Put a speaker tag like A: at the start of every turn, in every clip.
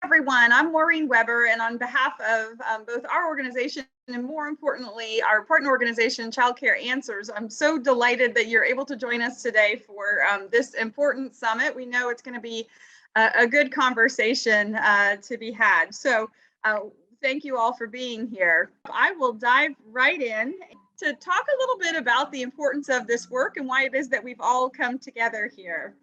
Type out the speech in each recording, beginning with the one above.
A: everyone. I'm Maureen Weber, and on behalf of both our organization and more importantly, our partner organization, Childcare Answers, I'm so delighted that you're able to join us today for this important summit. We know it's going to be a good conversation to be had. So thank you all for being here. I will dive right in to talk a little bit about the importance of this work and why it is that we've all come together here.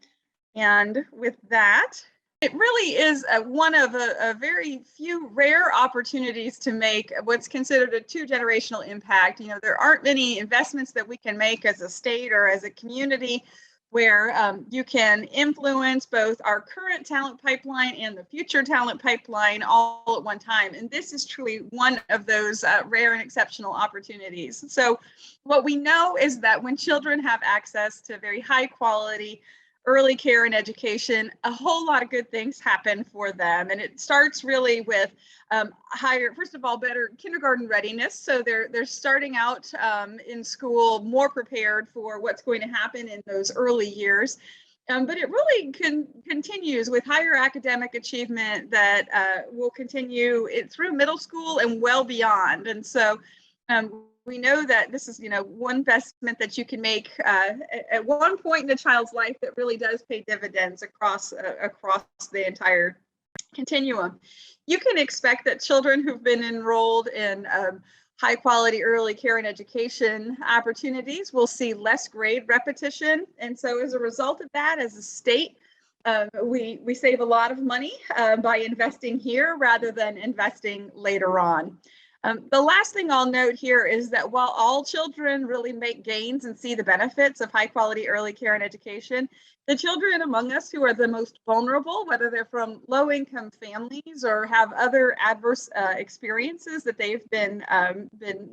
A: And with that, it really is one of a very few rare opportunities to make what's considered a two-generational impact. You know, there aren't many investments that we can make as a state or as a community where you can influence both our current talent pipeline and the future talent pipeline all at one time. And this is truly one of those rare and exceptional opportunities. So what we know is that when children have access to very high quality early care and education, a whole lot of good things happen for them. And it starts really with first of all, better kindergarten readiness. So they're starting out in school more prepared for what's going to happen in those early years. But it really continues with higher academic achievement that will continue through middle school and well beyond. And so we know that this is, one investment that you can make at one point in a child's life that really does pay dividends across the entire continuum. You can expect that children who've been enrolled in high quality early care and education opportunities will see less grade repetition. And so as a result of that, as a state, we save a lot of money by investing here rather than investing later on. The last thing I'll note here is that while all children really make gains and see the benefits of high quality early care and education, the children among us who are the most vulnerable, whether they're from low income families or have other adverse experiences that they've been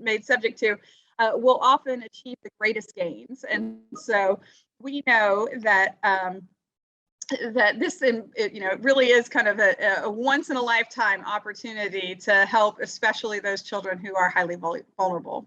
A: made subject to, will often achieve the greatest gains. And so we know that this, it really is kind of a once in a lifetime opportunity to help, especially those children who are highly vulnerable.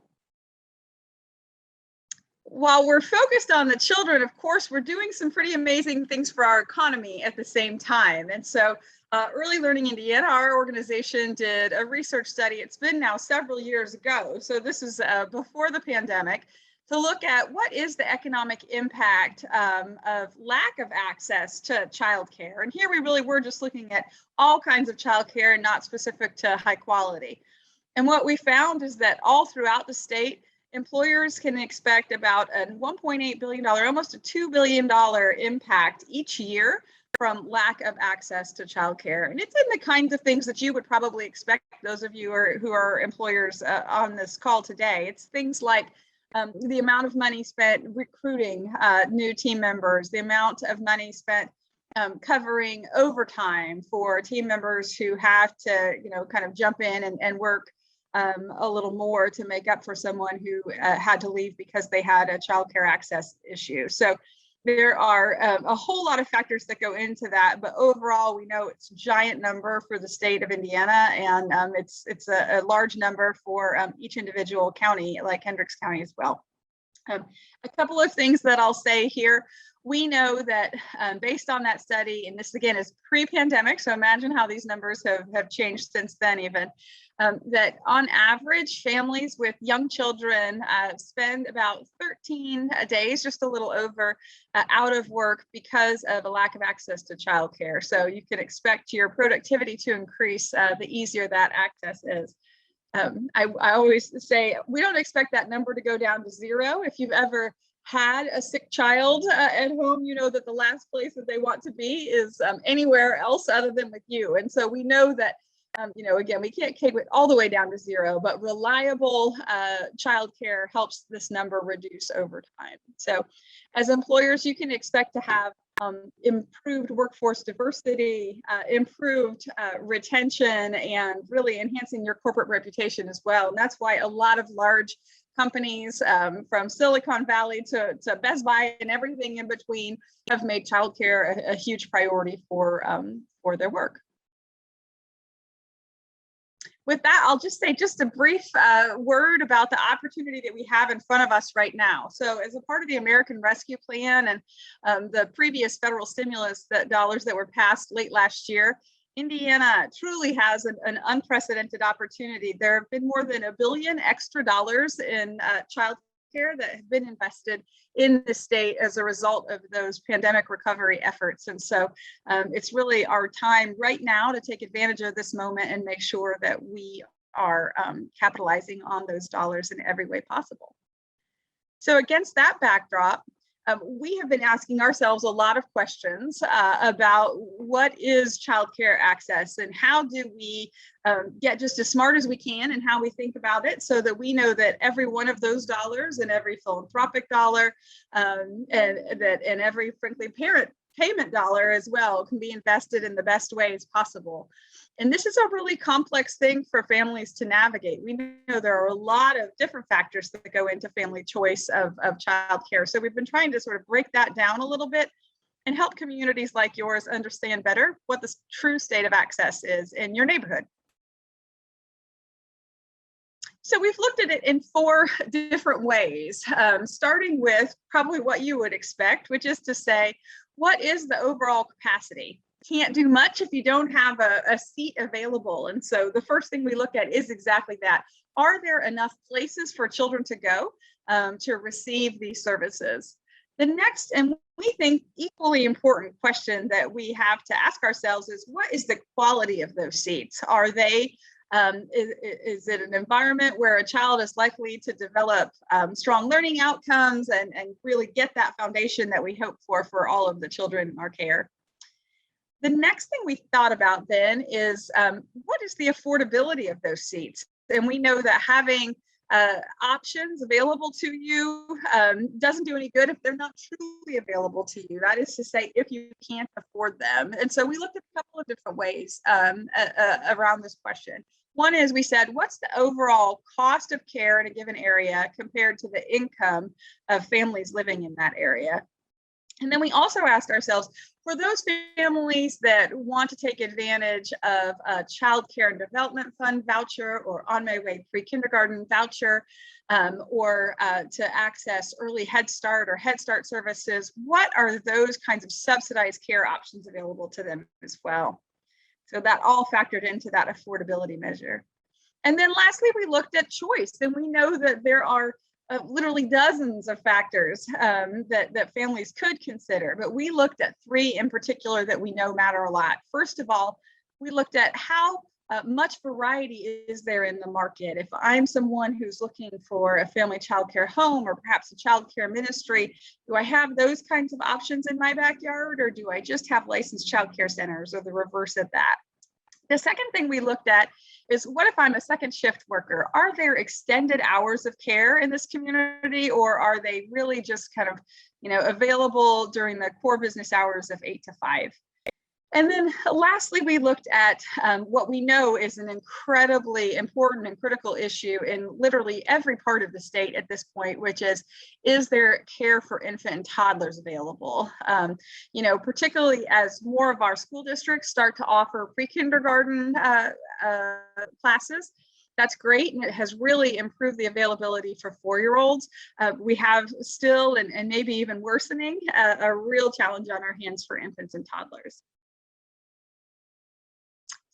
A: While we're focused on the children, of course, we're doing some pretty amazing things for our economy at the same time. And so Early Learning Indiana, our organization, did a research study. It's been now several years ago. So this is before the pandemic, to look at what is the economic impact of lack of access to childcare. And here we really were just looking at all kinds of childcare and not specific to high quality. And what we found is that all throughout the state, employers can expect about a $1.8 billion, almost a $2 billion impact each year from lack of access to childcare. And it's in the kinds of things that you would probably expect, those of you who are employers on this call today. It's things like the amount of money spent recruiting new team members, the amount of money spent covering overtime for team members who have to, kind of jump in and work a little more to make up for someone who had to leave because they had a childcare access issue. So there are a whole lot of factors that go into that, but overall, we know it's a giant number for the state of Indiana, and it's a large number for each individual county, like Hendricks County as well. A couple of things that I'll say here. We know that based on that study, and this again is pre-pandemic, so imagine how these numbers have changed since then even, that on average, families with young children spend about 13 days, just a little over, out of work because of a lack of access to childcare. So you can expect your productivity to increase the easier that access is. I always say we don't expect that number to go down to zero. If you've ever had a sick child at home, you know that the last place that they want to be is anywhere else other than with you. And so we know that, again, we can't take it all the way down to zero, but reliable childcare helps this number reduce over time. So as employers, you can expect to have improved workforce diversity, improved retention, and really enhancing your corporate reputation as well. And that's why a lot of large companies from Silicon Valley to Best Buy and everything in between have made childcare a huge priority for their work. With that, I'll just say just a brief word about the opportunity that we have in front of us right now. So as a part of the American Rescue Plan and the previous federal stimulus dollars that were passed late last year, Indiana truly has an unprecedented opportunity. There have been more than $1 billion extra dollars in child care that have been invested in the state as a result of those pandemic recovery efforts. And so it's really our time right now to take advantage of this moment and make sure that we are capitalizing on those dollars in every way possible. So against that backdrop, we have been asking ourselves a lot of questions about what is childcare access and how do we get just as smart as we can and how we think about it so that we know that every one of those dollars and every philanthropic dollar and every, frankly, parent payment dollar as well can be invested in the best ways possible. And this is a really complex thing for families to navigate. We know there are a lot of different factors that go into family choice of childcare. So we've been trying to sort of break that down a little bit and help communities like yours understand better what the true state of access is in your neighborhood. So we've looked at it in 4 different ways, starting with probably what you would expect, which is to say, what is the overall capacity? Can't do much if you don't have a seat available. And so the first thing we look at is exactly that. Are there enough places for children to go to receive these services? The next, and we think equally important question that we have to ask ourselves is, what is the quality of those seats? Are they is it an environment where a child is likely to develop strong learning outcomes and really get that foundation that we hope for all of the children in our care? The next thing we thought about then is what is the affordability of those seats? And we know that having options available to you doesn't do any good if they're not truly available to you. That is to say, if you can't afford them. And so we looked at a couple of different ways around this question. One is we said, what's the overall cost of care in a given area compared to the income of families living in that area? And then we also asked ourselves, for those families that want to take advantage of a Child Care and Development Fund voucher or On My Way pre-kindergarten voucher, or to access early Head Start or Head Start services, what are those kinds of subsidized care options available to them as well? So that all factored into that affordability measure. And then lastly, we looked at choice, and we know that there are literally dozens of factors that families could consider, but we looked at 3 in particular that we know matter a lot. First of all, we looked at how much variety is there in the market. If I'm someone who's looking for a family childcare home or perhaps a childcare ministry, do I have those kinds of options in my backyard, or do I just have licensed childcare centers, or the reverse of that? The second thing we looked at is, what if I'm a second shift worker? Are there extended hours of care in this community, or are they really just kind of, available during the core business hours of 8 to 5? And then lastly, we looked at what we know is an incredibly important and critical issue in literally every part of the state at this point, which is there care for infant and toddlers available? Particularly as more of our school districts start to offer pre-kindergarten classes. That's great, and it has really improved the availability for 4-year-olds. We have still, and maybe even worsening, a real challenge on our hands for infants and toddlers.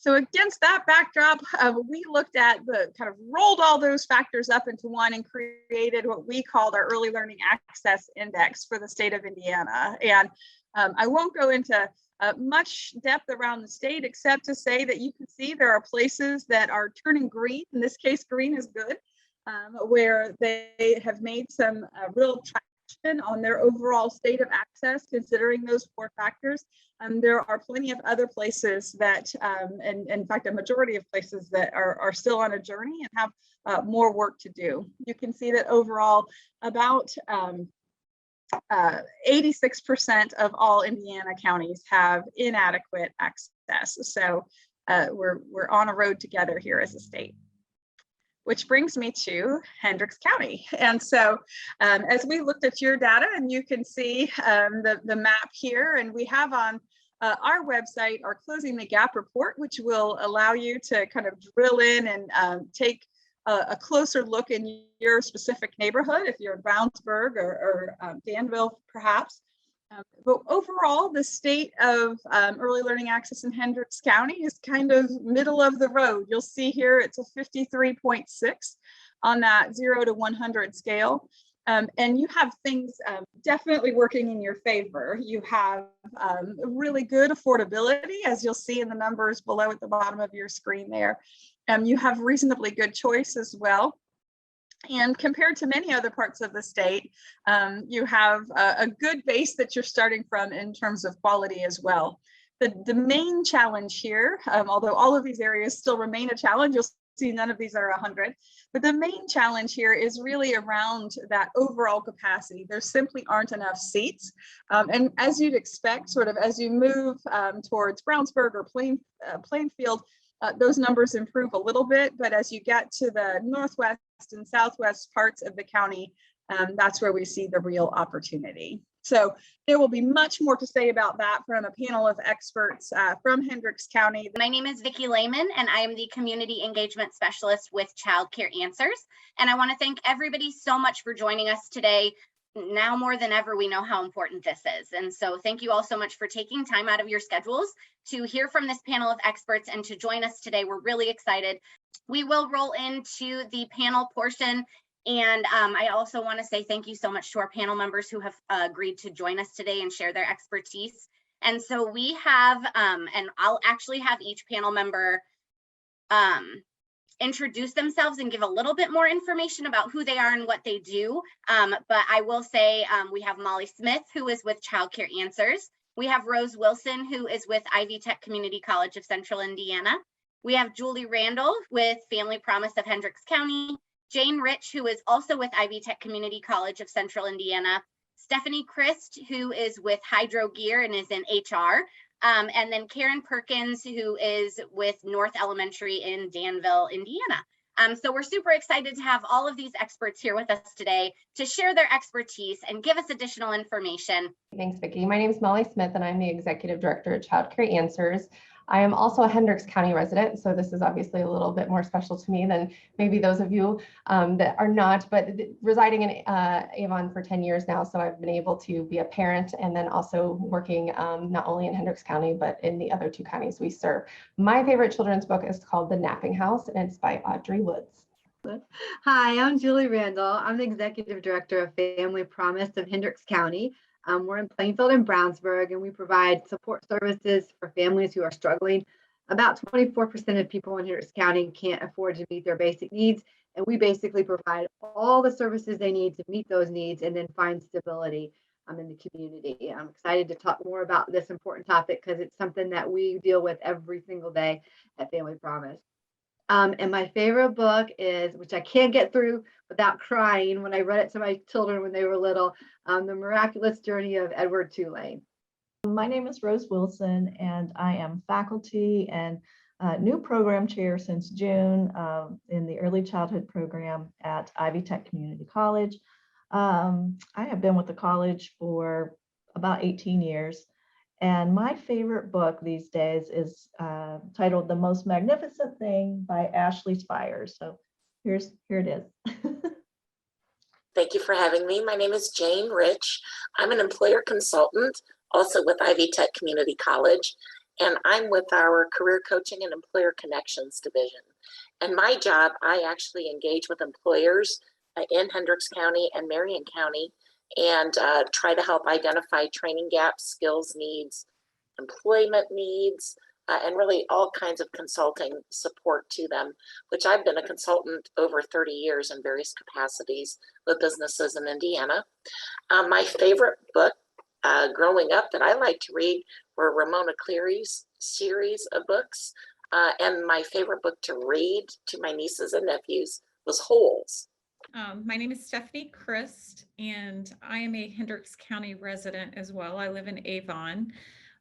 A: So against that backdrop, we looked at rolled all those factors up into one and created what we called our Early Learning Access Index for the state of Indiana. And I won't go into much depth around the state, except to say that you can see there are places that are turning green. In this case, green is good, where they have made some real traction on their overall state of access, considering those 4 factors. There are plenty of other places that, and in fact, a majority of places that are still on a journey and have more work to do. You can see that overall, about 86% of all Indiana counties have inadequate access. So we're on a road together here as a state. Which brings me to Hendricks County. And so as we looked at your data, and you can see the map here, and we have on our website our Closing the Gap report, which will allow you to kind of drill in and take a closer look in your specific neighborhood, if you're in Brownsburg or Danville, perhaps. But overall, the state of early learning access in Hendricks County is kind of middle of the road. You'll see here it's a 53.6 on that 0 to 100 scale. And you have things definitely working in your favor. You have really good affordability, as you'll see in the numbers below at the bottom of your screen there. You have reasonably good choice as well. And compared to many other parts of the state, you have a good base that you're starting from in terms of quality as well. The main challenge here, although all of these areas still remain a challenge, you'll see none of these are 100, but the main challenge here is really around that overall capacity. There simply aren't enough seats. And as you'd expect, sort of as you move towards Brownsburg or Plainfield, those numbers improve a little bit, but as you get to the northwest and southwest parts of the county, that's where we see the real opportunity. So there will be much more to say about that from a panel of experts from Hendricks County.
B: My name is Vicky Layman, and I am the Community Engagement Specialist with Childcare Answers. And I want to thank everybody so much for joining us today. Now more than ever, we know how important this is. And so thank you all so much for taking time out of your schedules to hear from this panel of experts and to join us today. We're really excited. We will roll into the panel portion. And I also want to say thank you so much to our panel members who have agreed to join us today and share their expertise. And so we have, and I'll actually have each panel member introduce themselves and give a little bit more information about who they are and what they do. But I will say we have Molly Smith, who is with Childcare Answers. We have Rose Wilson, who is with Ivy Tech Community College of Central Indiana. We have Julie Randall with Family Promise of Hendricks County. Jane Rich, who is also with Ivy Tech Community College of Central Indiana. Stephanie Christ, who is with Hydro Gear and is in HR. And then Karen Perkins, who is with North Elementary in Danville, Indiana. So we're super excited to have all of these experts here with us today to share their expertise and give us additional information.
C: Thanks, Vicki. My name is Molly Smith, and I'm the Executive Director at Childcare Answers. I am also a Hendricks County resident, so this is obviously a little bit more special to me than maybe those of you that are not, but residing in Avon for 10 years now, so I've been able to be a parent and then also working not only in Hendricks County, but in the other two counties we serve. My favorite children's book is called The Napping House, and it's by Audrey Woods.
D: Hi, I'm Julie Randall. I'm the Executive Director of Family Promise of Hendricks County. We're in Plainfield and Brownsburg, and we provide support services for families who are struggling. About 24% of people in Hendricks County can't afford to meet their basic needs, and we basically provide all the services they need to meet those needs and then find stability in the community. I'm excited to talk more about this important topic because it's something that we deal with every single day at Family Promise. And my favorite book is, which I can't get through without crying when I read it to my children when they were little, The Miraculous Journey of Edward Tulane.
E: My name is Rose Wilson, and I am faculty and new program chair since June in the early childhood program at Ivy Tech Community College. I have been with the college for about 18 years. And my favorite book these days is titled The Most Magnificent Thing by Ashley Spires. So here it is.
F: Thank you for having me. My name is Jane Rich. I'm an employer consultant, also with Ivy Tech Community College, and I'm with our Career Coaching and Employer Connections Division. And my job, I actually engage with employers in Hendricks County and Marion County and try to help identify training gaps, skills needs, employment needs, and really all kinds of consulting support to them, which I've been a consultant over 30 years in various capacities with businesses in Indiana. My favorite book growing up that I like to read were Ramona Cleary's series of books. And my favorite book to read to my nieces and nephews was Holes.
G: My name is Stephanie Christ, and I am a Hendricks County resident as well. I live in Avon.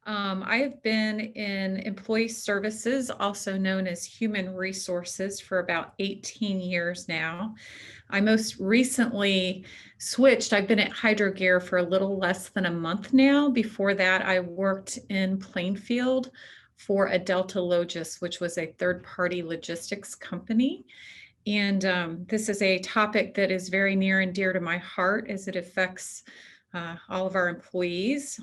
G: I have been in employee services, also known as human resources, for about 18 years now. I most recently switched. I've been at Hydro Gear for a little less than a month now. Before that, I worked in Plainfield for Delta Logis, which was a third-party logistics company. And this is a topic that is very near and dear to my heart as it affects all of our employees.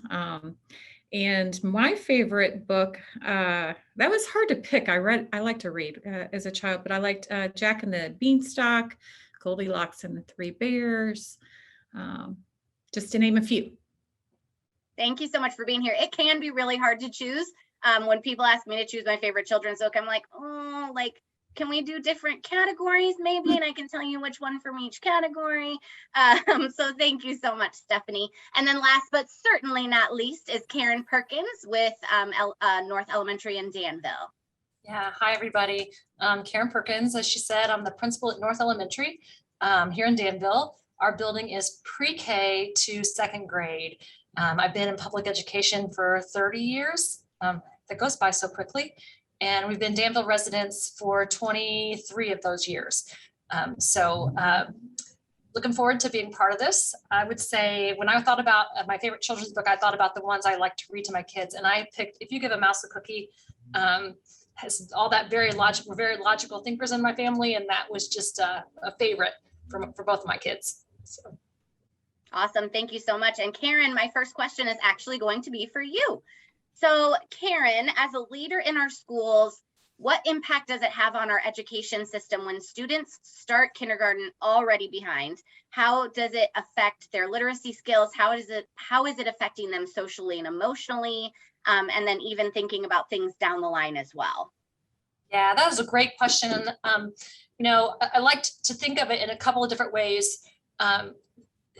G: And my favorite book, that was hard to pick. I like to read as a child, but I liked Jack and the Beanstalk, Goldilocks and the Three Bears, just to name a few.
B: Thank you so much for being here. It can be really hard to choose. When people ask me to choose my favorite children's book, I'm like, oh, like, can we do different categories maybe? And I can tell you which one from each category. So thank you so much, Stephanie. And then last but certainly not least is Karen Perkins with North Elementary in Danville.
H: Yeah, hi everybody. Karen Perkins, as she said, I'm the principal at North Elementary here in Danville. Our building is pre-K to second grade. I've been in public education for 30 years. That goes by so quickly. And we've been Danville residents for 23 of those years. Looking forward to being part of this. I would say when I thought about my favorite children's book, I thought about the ones I like to read to my kids. And I picked If You Give a Mouse a Cookie, has all that we're very logical thinkers in my family. And that was just a favorite for both of my kids. So.
B: Awesome, thank you so much. And Karen, my first question is actually going to be for you. So Karen, as a leader in our schools, what impact does it have on our education system when students start kindergarten already behind? How does it affect their literacy skills? How is it affecting them socially and emotionally? And then even thinking about things down the line as well.
H: Yeah, that was a great question. I like to think of it in a couple of different ways.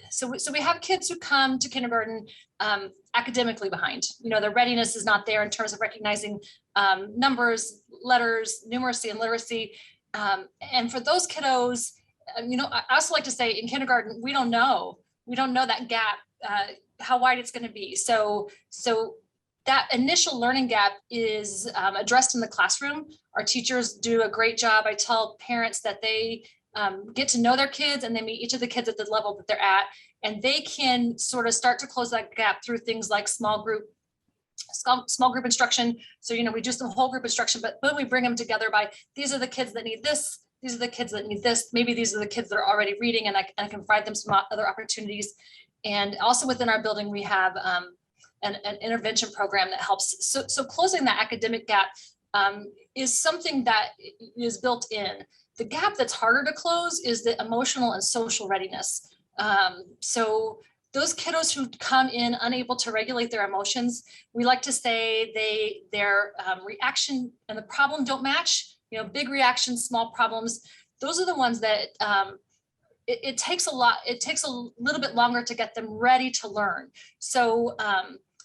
H: So we have kids who come to kindergarten academically behind. Their readiness is not there in terms of recognizing numbers, letters, numeracy, and literacy. And for those kiddos, I also like to say in kindergarten, we don't know that gap, how wide it's going to be. So that initial learning gap is addressed in the classroom. Our teachers do a great job. I tell parents that they get to know their kids and they meet each of the kids at the level that they're at, and they can sort of start to close that gap through things like small group instruction. So, we do some whole group instruction, but then we bring them together by, these are the kids that need this, these are the kids that need this, maybe these are the kids that are already reading, and I can provide them some other opportunities. And also within our building, we have an intervention program that helps. So closing that academic gap is something that is built in. The gap that's harder to close is the emotional and social readiness. So those kiddos who come in unable to regulate their emotions, we like to say their reaction and the problem don't match. Big reactions, small problems. Those are the ones that it takes a little bit longer to get them ready to learn. So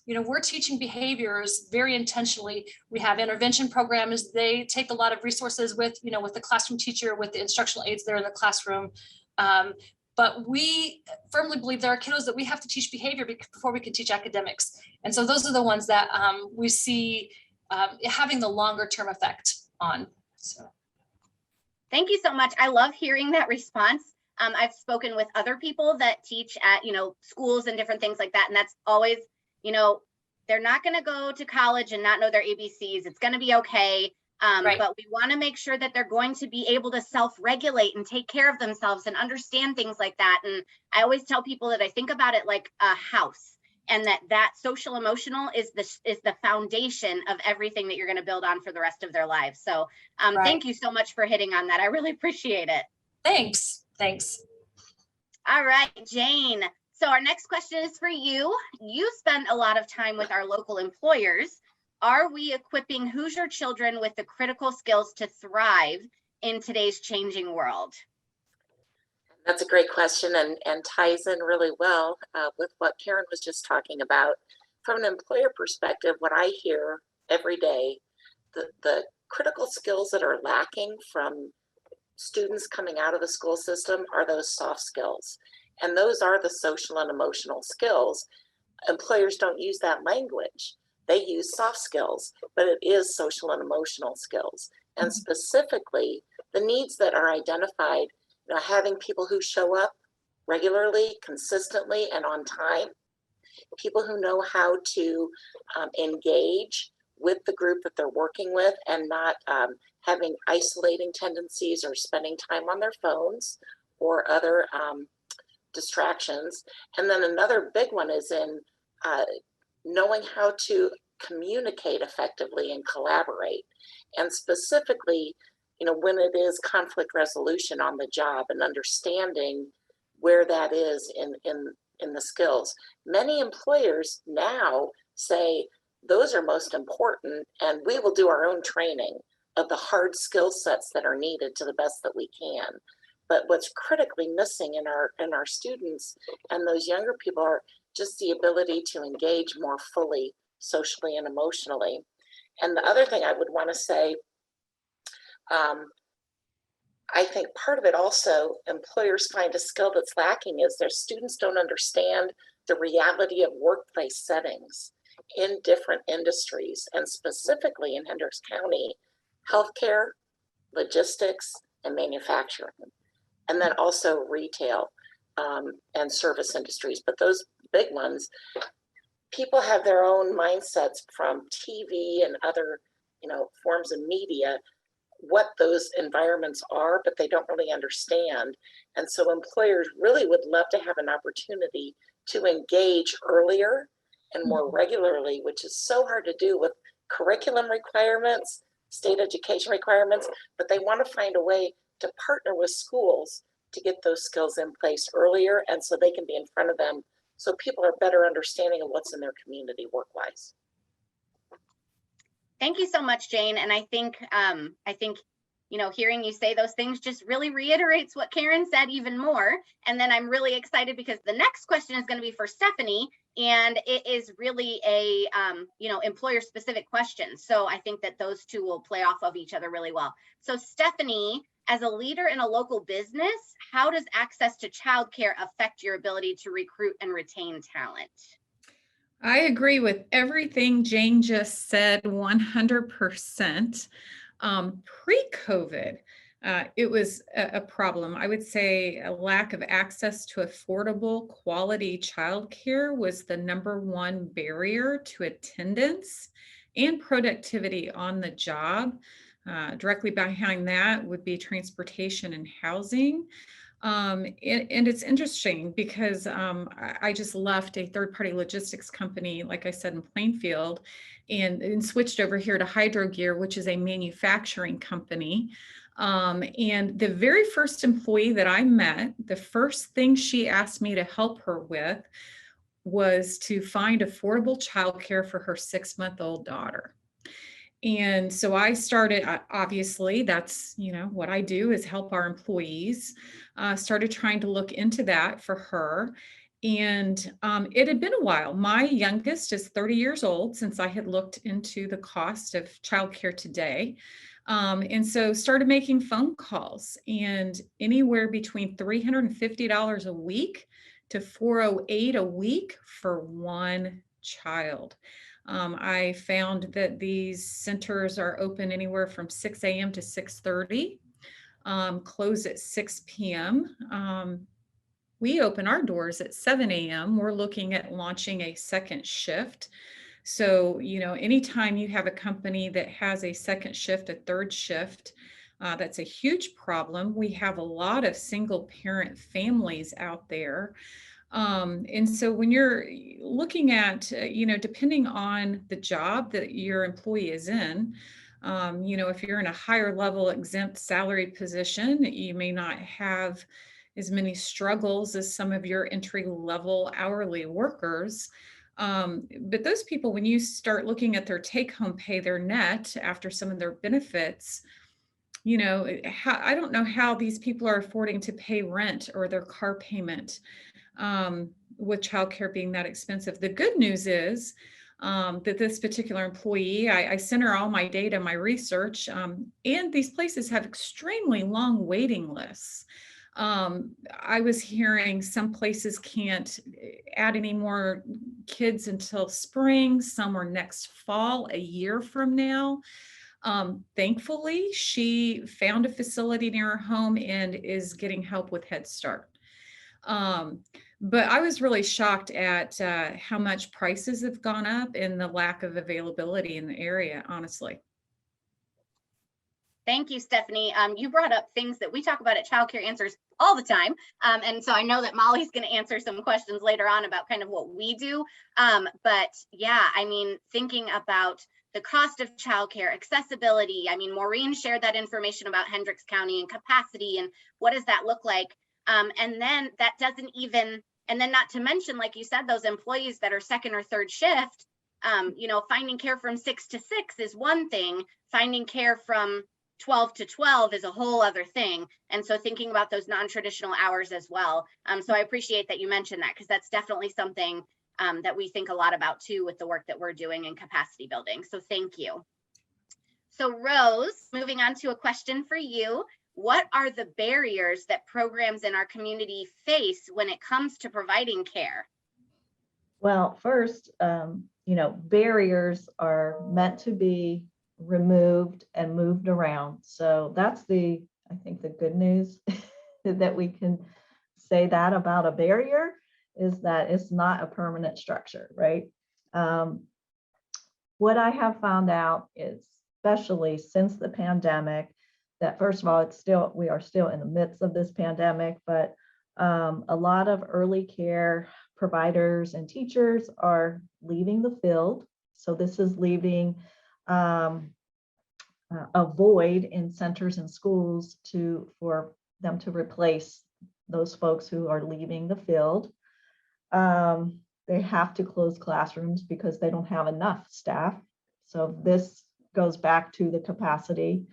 H: we're teaching behaviors very intentionally. We have intervention programs. They take a lot of resources with the classroom teacher, with the instructional aides there in the classroom. But we firmly believe there are kiddos that we have to teach behavior before we can teach academics. And so those are the ones that we see having the longer term effect on. So.
B: Thank you so much. I love hearing that response. I've spoken with other people that teach at, schools and different things like that. And that's always, they're not going to go to college and not know their ABCs. It's going to be okay. Right. But we want to make sure that they're going to be able to self-regulate and take care of themselves and understand things like that. And I always tell people that I think about it like a house, and that social emotional is the foundation of everything that you're going to build on for the rest of their lives. So right. Thank you so much for hitting on that. I really appreciate it.
H: Thanks.
B: All right, Jane. So our next question is for you. You spend a lot of time with our local employers. Are we equipping Hoosier children with the critical skills to thrive in today's changing world?
F: That's a great question and ties in really well with what Karen was just talking about. From an employer perspective, what I hear every day, the critical skills that are lacking from students coming out of the school system are those soft skills. And those are the social and emotional skills. Employers don't use that language. They use soft skills, but it is social and emotional skills. And specifically, the needs that are identified, having people who show up regularly, consistently, and on time, people who know how to engage with the group that they're working with and not having isolating tendencies or spending time on their phones or other distractions. And then another big one is in knowing how to communicate effectively and collaborate. And specifically, when it is conflict resolution on the job and understanding where that is in the skills. Many employers now say those are most important, and we will do our own training of the hard skill sets that are needed to the best that we can. But what's critically missing in our students and those younger people are just the ability to engage more fully socially and emotionally. And the other thing I would want to say, I think part of it also, employers find a skill that's lacking is their students don't understand the reality of workplace settings in different industries, and specifically in Hendricks County, healthcare, logistics, and manufacturing, and then also retail and service industries. But those big ones, people have their own mindsets from TV and other forms of media, what those environments are, but they don't really understand. And so employers really would love to have an opportunity to engage earlier and more regularly, which is so hard to do with curriculum requirements, state education requirements, but they want to find a way to partner with schools to get those skills in place earlier, and so they can be in front of them so people are better understanding of what's in their community work-wise.
B: Thank you so much, Jane. And I think, hearing you say those things just really reiterates what Karen said even more. And then I'm really excited because the next question is going to be for Stephanie, and it is really a, employer specific question. So I think that those two will play off of each other really well. So Stephanie, as a leader in a local business, how does access to childcare affect your ability to recruit and retain talent?
G: I agree with everything Jane just said 100%. Pre-COVID, it was a problem. I would say a lack of access to affordable quality childcare was the #1 barrier to attendance and productivity on the job. Directly behind that would be transportation and housing. And it's interesting because I just left a third-party logistics company, like I said, in Plainfield, and switched over here to Hydro Gear, which is a manufacturing company. And the very first employee that I met, the first thing she asked me to help her with was to find affordable childcare for her 6-month-old daughter. And so I started, obviously, that's, what I do is help our employees, started trying to look into that for her. And it had been a while. My youngest is 30 years old since I had looked into the cost of childcare today. And so started making phone calls, and anywhere between $350 a week to $408 a week for one child. I found that these centers are open anywhere from 6 a.m. to 6:30, close at 6 p.m. We open our doors at 7 a.m. We're looking at launching a second shift. So, anytime you have a company that has a second shift, a third shift, that's a huge problem. We have a lot of single parent families out there. And so when you're looking at, depending on the job that your employee is in, if you're in a higher level exempt salary position, you may not have as many struggles as some of your entry level hourly workers. But those people, when you start looking at their take home pay, their net after some of their benefits, I don't know how these people are affording to pay rent or their car payment. With childcare being that expensive. The good news is that this particular employee, I sent her all my data, my research, and these places have extremely long waiting lists. I was hearing some places can't add any more kids until spring, some are next fall, a year from now. Thankfully, she found a facility near her home and is getting help with Head Start. But I was really shocked at how much prices have gone up and the lack of availability in the area, honestly.
B: Thank you, Stephanie. You brought up things that we talk about at Childcare Answers all the time. And so I know that Molly's going to answer some questions later on about kind of what we do. But yeah, I mean, thinking about the cost of childcare, accessibility. I mean, Maureen shared that information about Hendricks County and capacity and what does that look like? And then that doesn't even, and then not to mention, like you said, those employees that are second or third shift, you know, finding care from 6 to 6 is one thing, finding care from 12 to 12 is a whole other thing. And so thinking about those non-traditional hours as well. So I appreciate that you mentioned that, because that's definitely something that we think a lot about too with the work that we're doing in capacity building. So thank you. So Rose, moving on to a question for you. What are the barriers that programs in our community face when it comes to providing care?
E: Well, first, you know, barriers are meant to be removed and moved around. So that's I think the good news that we can say that about a barrier is that it's not a permanent structure, right? What I have found out is, especially since the pandemic, that first of all, we are still in the midst of this pandemic, but a lot of early care providers and teachers are leaving the field. So this is leaving a void in centers and schools for them to replace those folks who are leaving the field. They have to close classrooms because they don't have enough staff. So this goes back to the capacity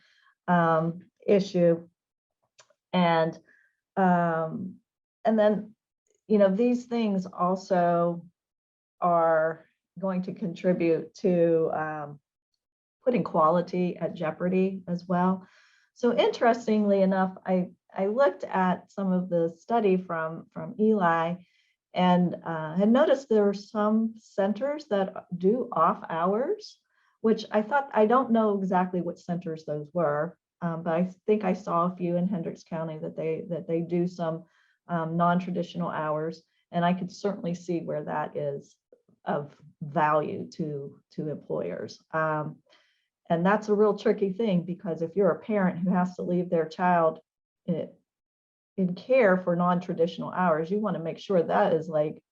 E: issue. And then, you know, these things also are going to contribute to putting quality at jeopardy as well. So interestingly enough, I looked at some of the study from Eli and had noticed there were some centers that do off hours, which I don't know exactly what centers those were, but I think I saw a few in Hendricks County that they do some non-traditional hours, and I could certainly see where that is of value to employers. And that's a real tricky thing, because if you're a parent who has to leave their child in care for non-traditional hours, you want to make sure that is like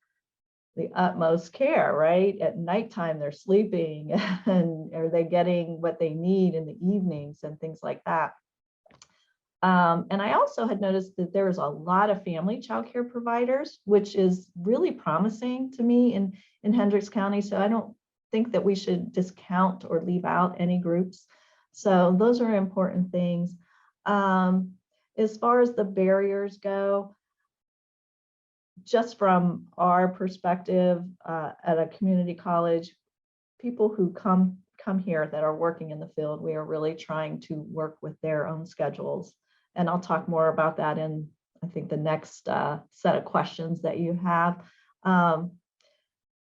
E: the utmost care, right? At nighttime, they're sleeping, and are they getting what they need in the evenings and things like that. And I also had noticed that there was a lot of family childcare providers, which is really promising to me in Hendricks County. So I don't think that we should discount or leave out any groups. So those are important things. As far as the barriers go, just from our perspective at a community college, people who come here that are working in the field, we are really trying to work with their own schedules. And I'll talk more about that in, I think, the next set of questions that you have.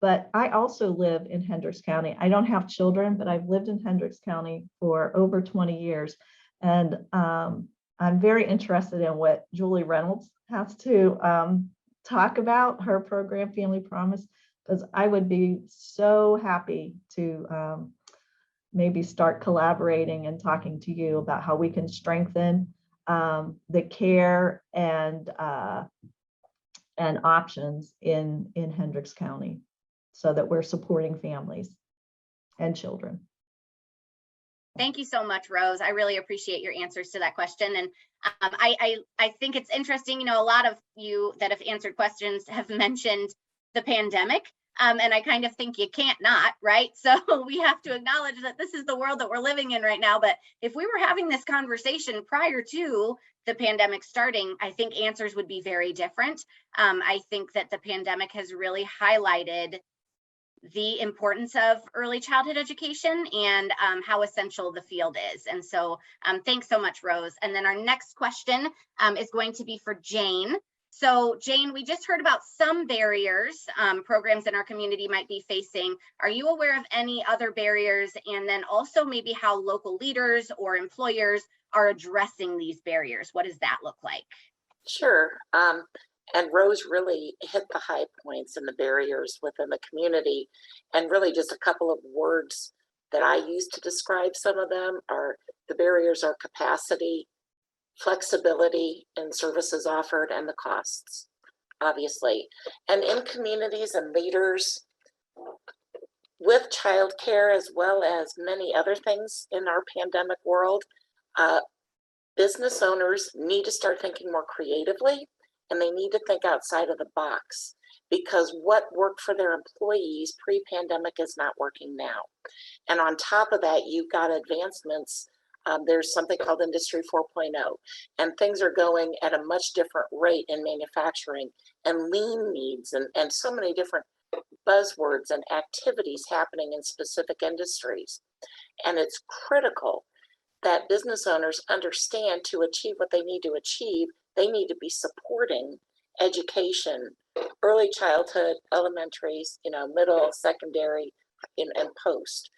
E: But I also live in Hendricks County. I don't have children, but I've lived in Hendricks County for over 20 years. And I'm very interested in what Julie Reynolds has to talk about, her program, Family Promise, because I would be so happy to maybe start collaborating and talking to you about how we can strengthen the care and options in Hendricks County, so that we're supporting families and children.
B: Thank you so much, Rose. I really appreciate your answers to that question. And I think it's interesting, you know, a lot of you that have answered questions have mentioned the pandemic. And I kind of think you can't not, right? So we have to acknowledge that this is the world that we're living in right now. But if we were having this conversation prior to the pandemic starting, I think answers would be very different. I think that the pandemic has really highlighted the importance of early childhood education and how essential the field is. And so thanks so much, Rose. And then our next question is going to be for Jane. So Jane, we just heard about some barriers programs in our community might be facing. Are you aware of any other barriers? And then also maybe how local leaders or employers are addressing these barriers? What does that look like?
F: Sure. And Rose really hit the high points and the barriers within the community. And really just a couple of words that I use to describe some of them are The barriers are capacity, flexibility in services offered, and the costs, obviously. And in communities and leaders, with childcare as well as many other things in our pandemic world, business owners need to start thinking more creatively, and they need to think outside of the box, because what worked for their employees pre-pandemic is not working now. And on top of that, you've got advancements. There's something called Industry 4.0, and things are going at a much different rate in manufacturing, and lean needs, and so many different buzzwords and activities happening in specific industries. And it's critical that business owners understand, to achieve what they need to achieve, they need to be supporting education, early childhood, elementaries, middle, secondary, and post,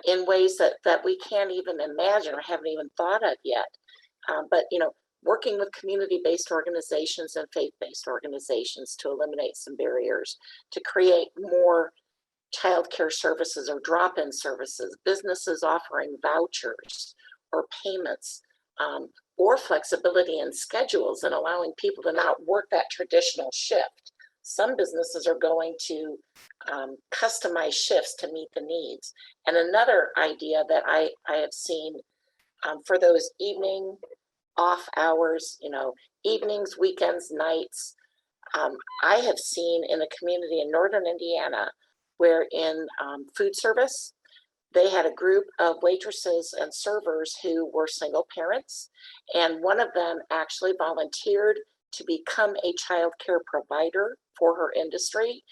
F: in ways that we can't even imagine or haven't even thought of yet. But working with community-based organizations and faith-based organizations to eliminate some barriers, to create more childcare services or drop-in services, businesses offering vouchers or payments, or flexibility in schedules and allowing people to not work that traditional shift. Some businesses are going to customize shifts to meet the needs. And another idea that I have seen for those evening off hours, evenings, weekends, nights, I have seen in a community in northern Indiana where in food service, they had a group of waitresses and servers who were single parents, and one of them actually volunteered to become a child care provider for her industry,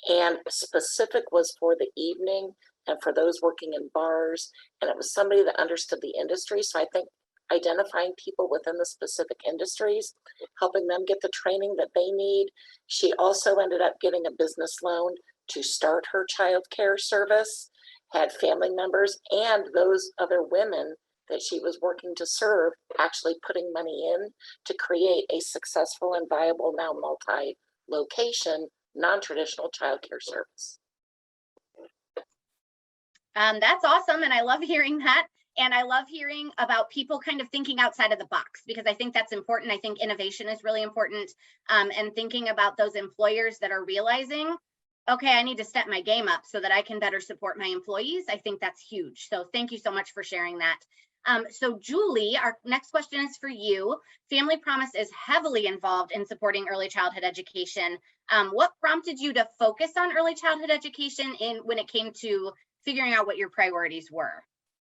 F: and specific was for the evening and for those working in bars, and it was somebody that understood the industry. So I think identifying people within the specific industries, helping them get the training that they need. She also ended up getting a business loan to start her child care service, had family members and those other women that she was working to serve actually putting money in to create a successful and viable, now multi-location, non-traditional childcare service.
B: That's awesome, and I love hearing that. And I love hearing about people kind of thinking outside of the box, because I think that's important. I think innovation is really important, and thinking about those employers that are realizing, okay, I need to step my game up so that I can better support my employees. I think that's huge. So thank you so much for sharing that. So Julie, our next question is for you. Family Promise is heavily involved in supporting early childhood education. What prompted you to focus on early childhood education when it came to figuring out what your priorities were?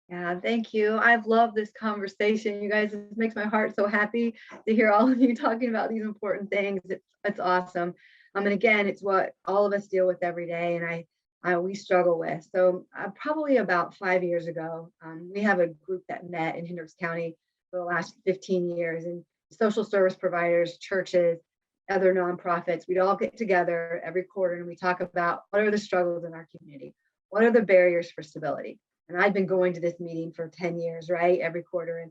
D: Yeah, thank you. I've loved this conversation. You guys, it makes my heart so happy to hear all of you talking about these important things. It's awesome. And again, it's what all of us deal with every day, and we struggle with. So probably about 5 years ago, we have a group that met in Hendricks County for the last 15 years, and social service providers, churches, other nonprofits, we'd all get together every quarter and we talk about what are the struggles in our community? What are the barriers for stability? And I'd been going to this meeting for 10 years, right? Every quarter. And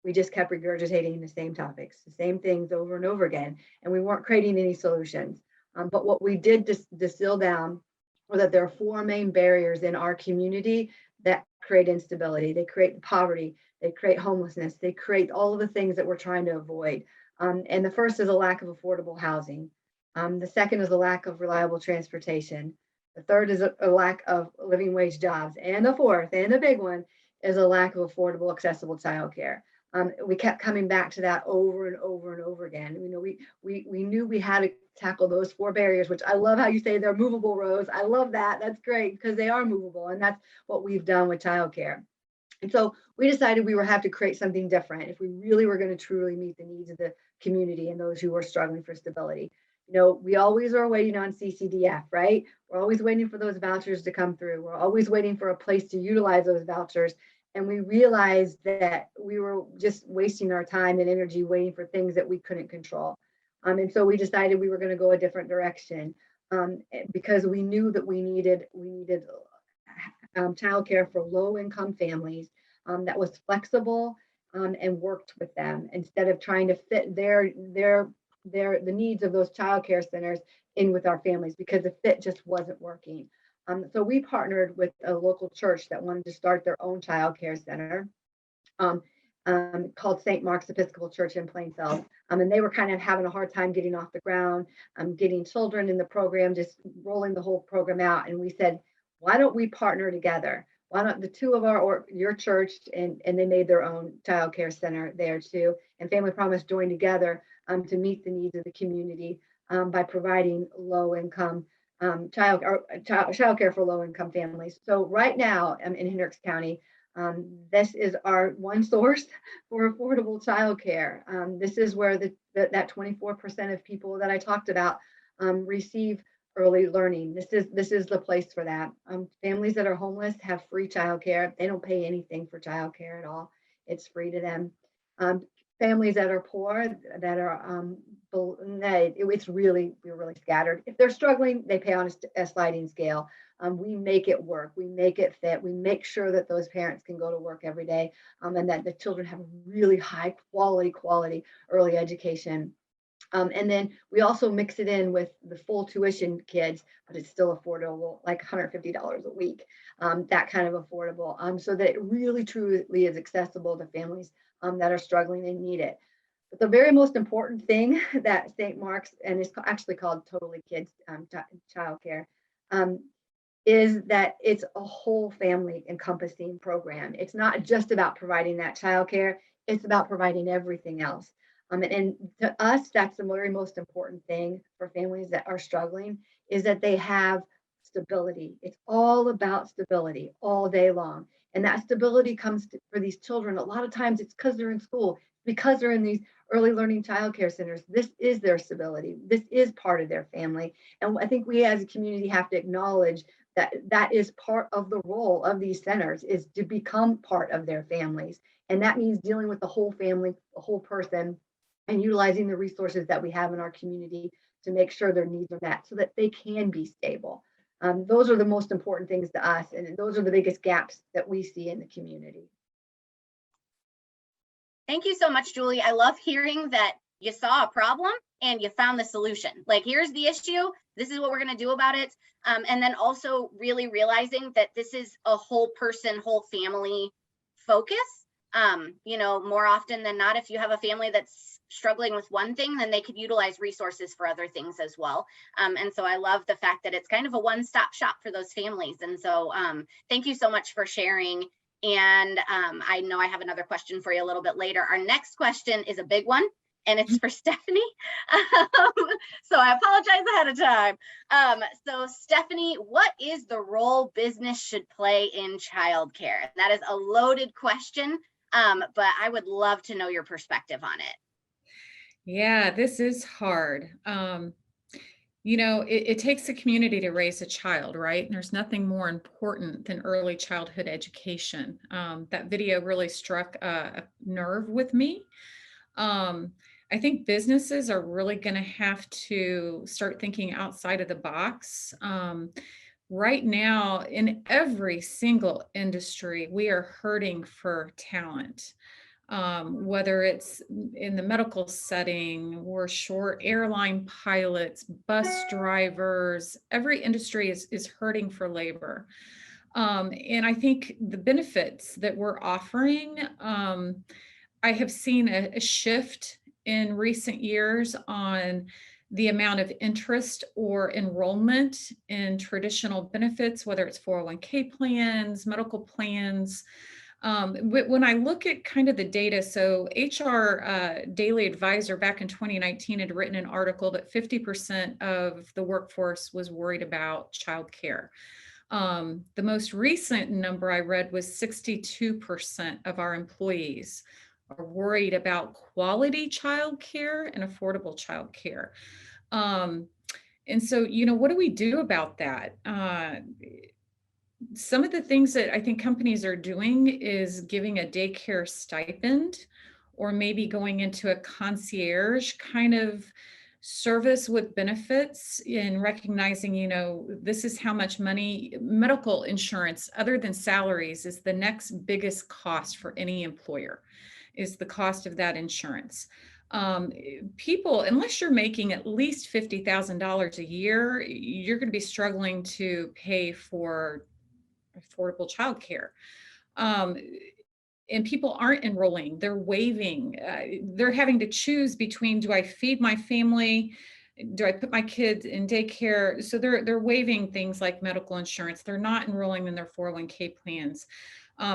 D: we just kept regurgitating the same topics, the same things over and over again. And we weren't creating any solutions. But what we did distill down was that there are four main barriers in our community that create instability. They create poverty. They create homelessness. They create all of the things that we're trying to avoid. And the first is a lack of affordable housing. The second is a lack of reliable transportation. The third is a lack of living wage jobs. And the fourth, and the big one, is a lack of affordable, accessible childcare. We kept coming back to that over and over and over again. We knew we had to tackle those four barriers, which I love how you say they're movable, Rose. I love that. That's great, because they are movable. And that's what we've done with childcare. And so we decided we would have to create something different if we really were going to truly meet the needs of the community and those who are struggling for stability. We always are waiting on CCDF, right? We're always waiting for those vouchers to come through. We're always waiting for a place to utilize those vouchers. And we realized that we were just wasting our time and energy waiting for things that we couldn't control. And so we decided we were going to go a different direction, because we knew that we needed childcare for low-income families that was flexible and worked with them instead of trying to fit the needs of those childcare centers in with our families, because the fit just wasn't working. So we partnered with a local church that wanted to start their own childcare center. called St. Mark's Episcopal Church in Plainfield. And they were kind of having a hard time getting off the ground, getting children in the program, just rolling the whole program out. And we said, why don't we partner together? Why don't the two of your church, and they made their own child care center there too, and Family Promise joined together to meet the needs of the community by providing low-income child care for low-income families. So right now in Hendricks County, this is our one source for affordable childcare. This is where that 24% of people that I talked about receive early learning. This is the place for that. Families that are homeless have free childcare. They don't pay anything for childcare at all. It's free to them. Families that are poor, that are we're really scattered. If they're struggling, they pay on a sliding scale. We make it work. We make it fit. We make sure that those parents can go to work every day, and that the children have really high quality early education. And then we also mix it in with the full tuition kids, but it's still affordable, like $150 a week, that kind of affordable, so that it really truly is accessible to families that are struggling and need it. But the very most important thing that St. Mark's, and it's actually called Totally Kids Childcare, is that it's a whole family encompassing program. It's not just about providing that childcare, it's about providing everything else. And to us, that's the very most important thing for families that are struggling, is that they have stability. It's all about stability all day long. And that stability comes for these children. A lot of times it's because they're in school, because they're in these early learning childcare centers. This is their stability. This is part of their family. And I think we as a community have to acknowledge that that is part of the role of these centers, is to become part of their families. And that means dealing with the whole family, the whole person, and utilizing the resources that we have in our community to make sure their needs are met so that they can be stable. Those are the most important things to us, and those are the biggest gaps that we see in the community.
B: Thank you so much, Julie. I love hearing that you saw a problem and you found the solution. Like, here's the issue. This is what we're going to do about it. And then also really realizing that this is a whole person, whole family focus. More often than not, if you have a family that's struggling with one thing, then they could utilize resources for other things as well. And so I love the fact that it's kind of a one-stop shop for those families. And so thank you so much for sharing. And I know I have another question for you a little bit later. Our next question is a big one, and it's for Stephanie. So I apologize ahead of time. So Stephanie, what is the role business should play in childcare? That is a loaded question, but I would love to know your perspective on it.
G: Yeah, this is hard. It takes a community to raise a child, right? And there's nothing more important than early childhood education. That video really struck a nerve with me. I think businesses are really going to have to start thinking outside of the box. Right now, in every single industry, we are hurting for talent. Whether it's in the medical setting, we're short airline pilots, bus drivers, every industry is hurting for labor. And I think the benefits that we're offering, I have seen a shift in recent years on the amount of interest or enrollment in traditional benefits, whether it's 401k plans, medical plans. When I look at kind of the data, so HR Daily Advisor back in 2019 had written an article that 50% of the workforce was worried about childcare. The most recent number I read was 62% of our employees are worried about quality childcare and affordable childcare. And so, what do we do about that? Some of the things that I think companies are doing is giving a daycare stipend, or maybe going into a concierge kind of service with benefits, in recognizing, this is how much money medical insurance, other than salaries, is the next biggest cost for any employer, is the cost of that insurance. People, unless you're making at least $50,000 a year, you're going to be struggling to pay for affordable childcare. and people aren't enrolling, they're waiving, they're having to choose between, do I feed my family? Do I put my kids in daycare? So they're waiving things like medical insurance. They're not enrolling in their 401k plans.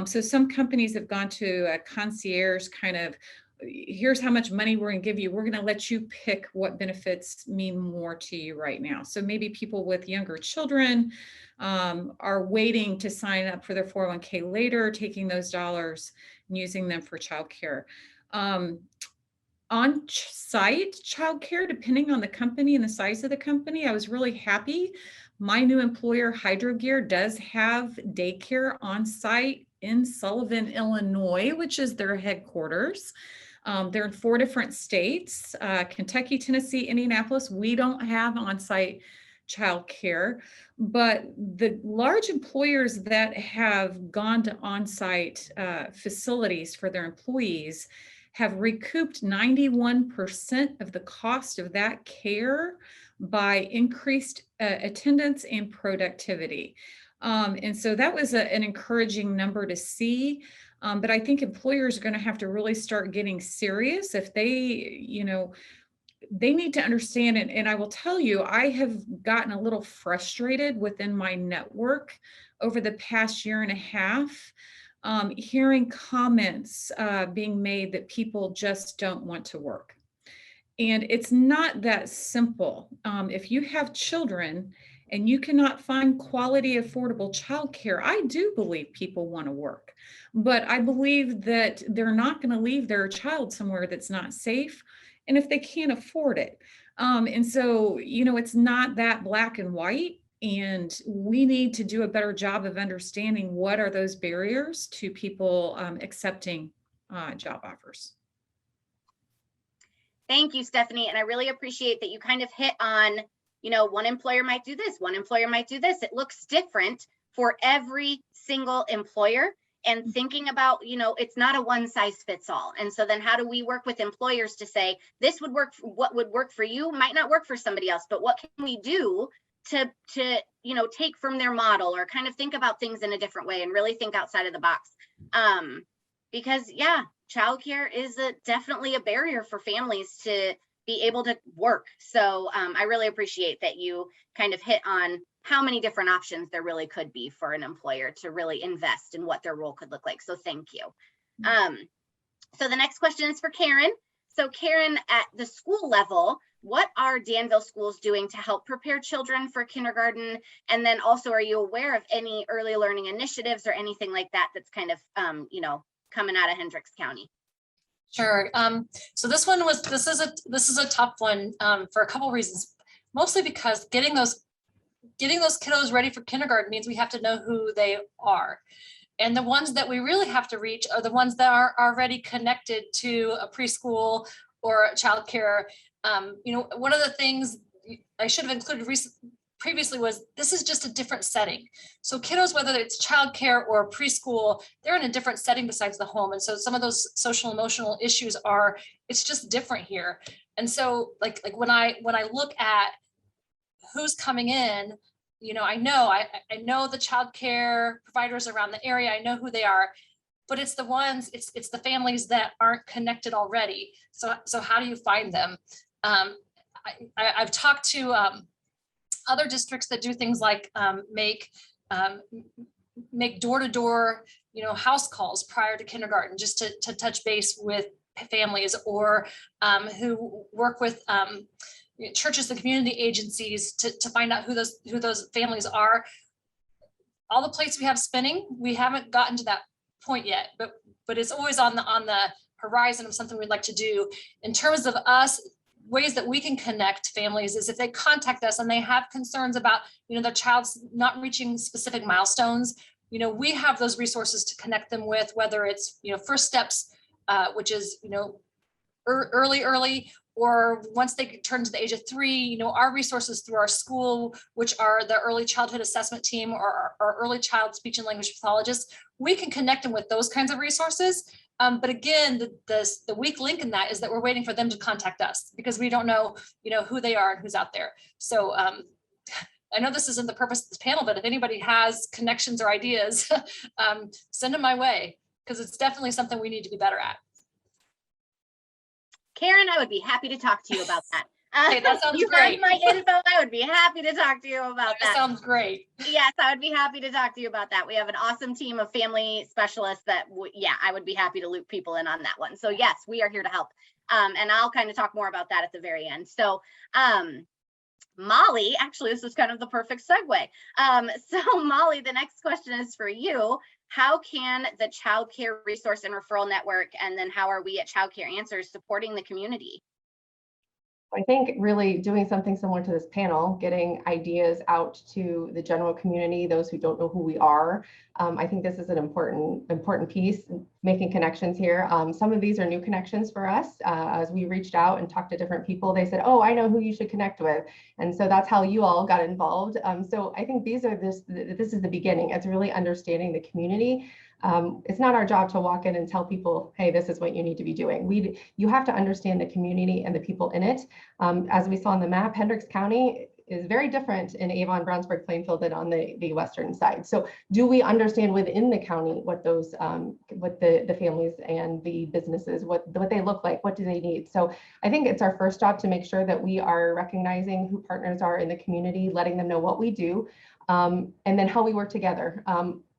G: So some companies have gone to a concierge kind of, here's how much money we're going to give you. We're going to let you pick what benefits mean more to you right now. So maybe people with younger children are waiting to sign up for their 401k later, taking those dollars and using them for childcare. On-site childcare, depending on the company and the size of the company, I was really happy. My new employer, Hydrogear, does have daycare on-site in Sullivan, Illinois, which is their headquarters. They're in 4 different states, Kentucky, Tennessee, Indianapolis. We don't have on-site childcare, but the large employers that have gone to on-site facilities for their employees have recouped 91% of the cost of that care by increased attendance and productivity. And so that was an encouraging number to see. But I think employers are going to have to really start getting serious if they, they need to understand it. And I will tell you, I have gotten a little frustrated within my network over the past year and a half, hearing comments being made that people just don't want to work. And it's not that simple. If you have children and you cannot find quality, affordable childcare, I do believe people want to work. But I believe that they're not going to leave their child somewhere that's not safe, and if they can't afford it. And so, it's not that black and white. And we need to do a better job of understanding what are those barriers to people accepting job offers.
B: Thank you, Stephanie. And I really appreciate that you kind of hit on, one employer might do this, one employer might do this. It looks different for every single employer. And thinking about, it's not a one size fits all. And so then how do we work with employers to say, this would work, what would work for you might not work for somebody else, but what can we do to take from their model, or kind of think about things in a different way and really think outside of the box. Because childcare is definitely a barrier for families to be able to work. So I really appreciate that you kind of hit on how many different options there really could be for an employer to really invest in what their role could look like. So thank you. So the next question is for Karen. So Karen, at the school level, what are Danville schools doing to help prepare children for kindergarten? And then also, are you aware of any early learning initiatives or anything like that that's kind of, coming out of Hendricks County?
H: Sure. So this is a tough one for a couple reasons. Mostly because getting those kiddos ready for kindergarten means we have to know who they are. And the ones that we really have to reach are the ones that are already connected to a preschool or childcare. One of the things I should have included previously was this is just a different setting. So kiddos, whether it's childcare or preschool, they're in a different setting besides the home. And so some of those social emotional issues it's just different here. And so like when I look at who's coming in, I know the childcare providers around the area, I know who they are, but it's the families that aren't connected already. So how do you find them? I've talked to other districts that do things like make door-to-door, house calls prior to kindergarten, just to touch base with families, or who work with churches and community agencies to find out who those families are. All the plates we have spinning, we haven't gotten to that point yet, but it's always on the horizon of something we'd like to do. In terms of us, ways that we can connect families is if they contact us and they have concerns about, their child's not reaching specific milestones, we have those resources to connect them with, whether it's, first steps, which is, early, or once they turn to the age of 3, our resources through our school, which are the early childhood assessment team or our early child speech and language pathologists, we can connect them with those kinds of resources. But again, the weak link in that is that we're waiting for them to contact us because we don't know, who they are and who's out there. So I know this isn't the purpose of this panel, but if anybody has connections or ideas, send them my way. because it's definitely something we need to be better at.
B: Karen, I would be happy to talk to you about that.
H: Hey, that sounds
B: you
H: great.
B: have my info. I would be happy to talk to you about that.
H: That sounds great.
B: Yes, I would be happy to talk to you about that. We have an awesome team of family specialists that, yeah, I would be happy to loop people in on that one. So yes, we are here to help. And I'll kind of talk more about that at the very end. So Molly, actually, this is kind of the perfect segue. So Molly, the next question is for you. How can the Child Care Resource and Referral Network, and then how are we at Childcare Answers supporting the community?
C: I think really doing something similar to this panel, getting ideas out to the general community, those who don't know who we are. I think this is an important piece, making connections here. Some of these are new connections for us. As we reached out and talked to different people, they said, oh, I know who you should connect with. And so that's how you all got involved. So I think this is the beginning. It's really understanding the community. It's not our job to walk in and tell people, hey, this is what you need to be doing. You have to understand the community and the people in it. As we saw on the map, Hendricks County is very different in Avon, Brownsburg, Plainfield than on the western side. So do we understand within the county what those, what the families and the businesses, what they look like, what do they need? So I think it's our first job to make sure that we are recognizing who partners are in the community, letting them know what we do, and then how we work together.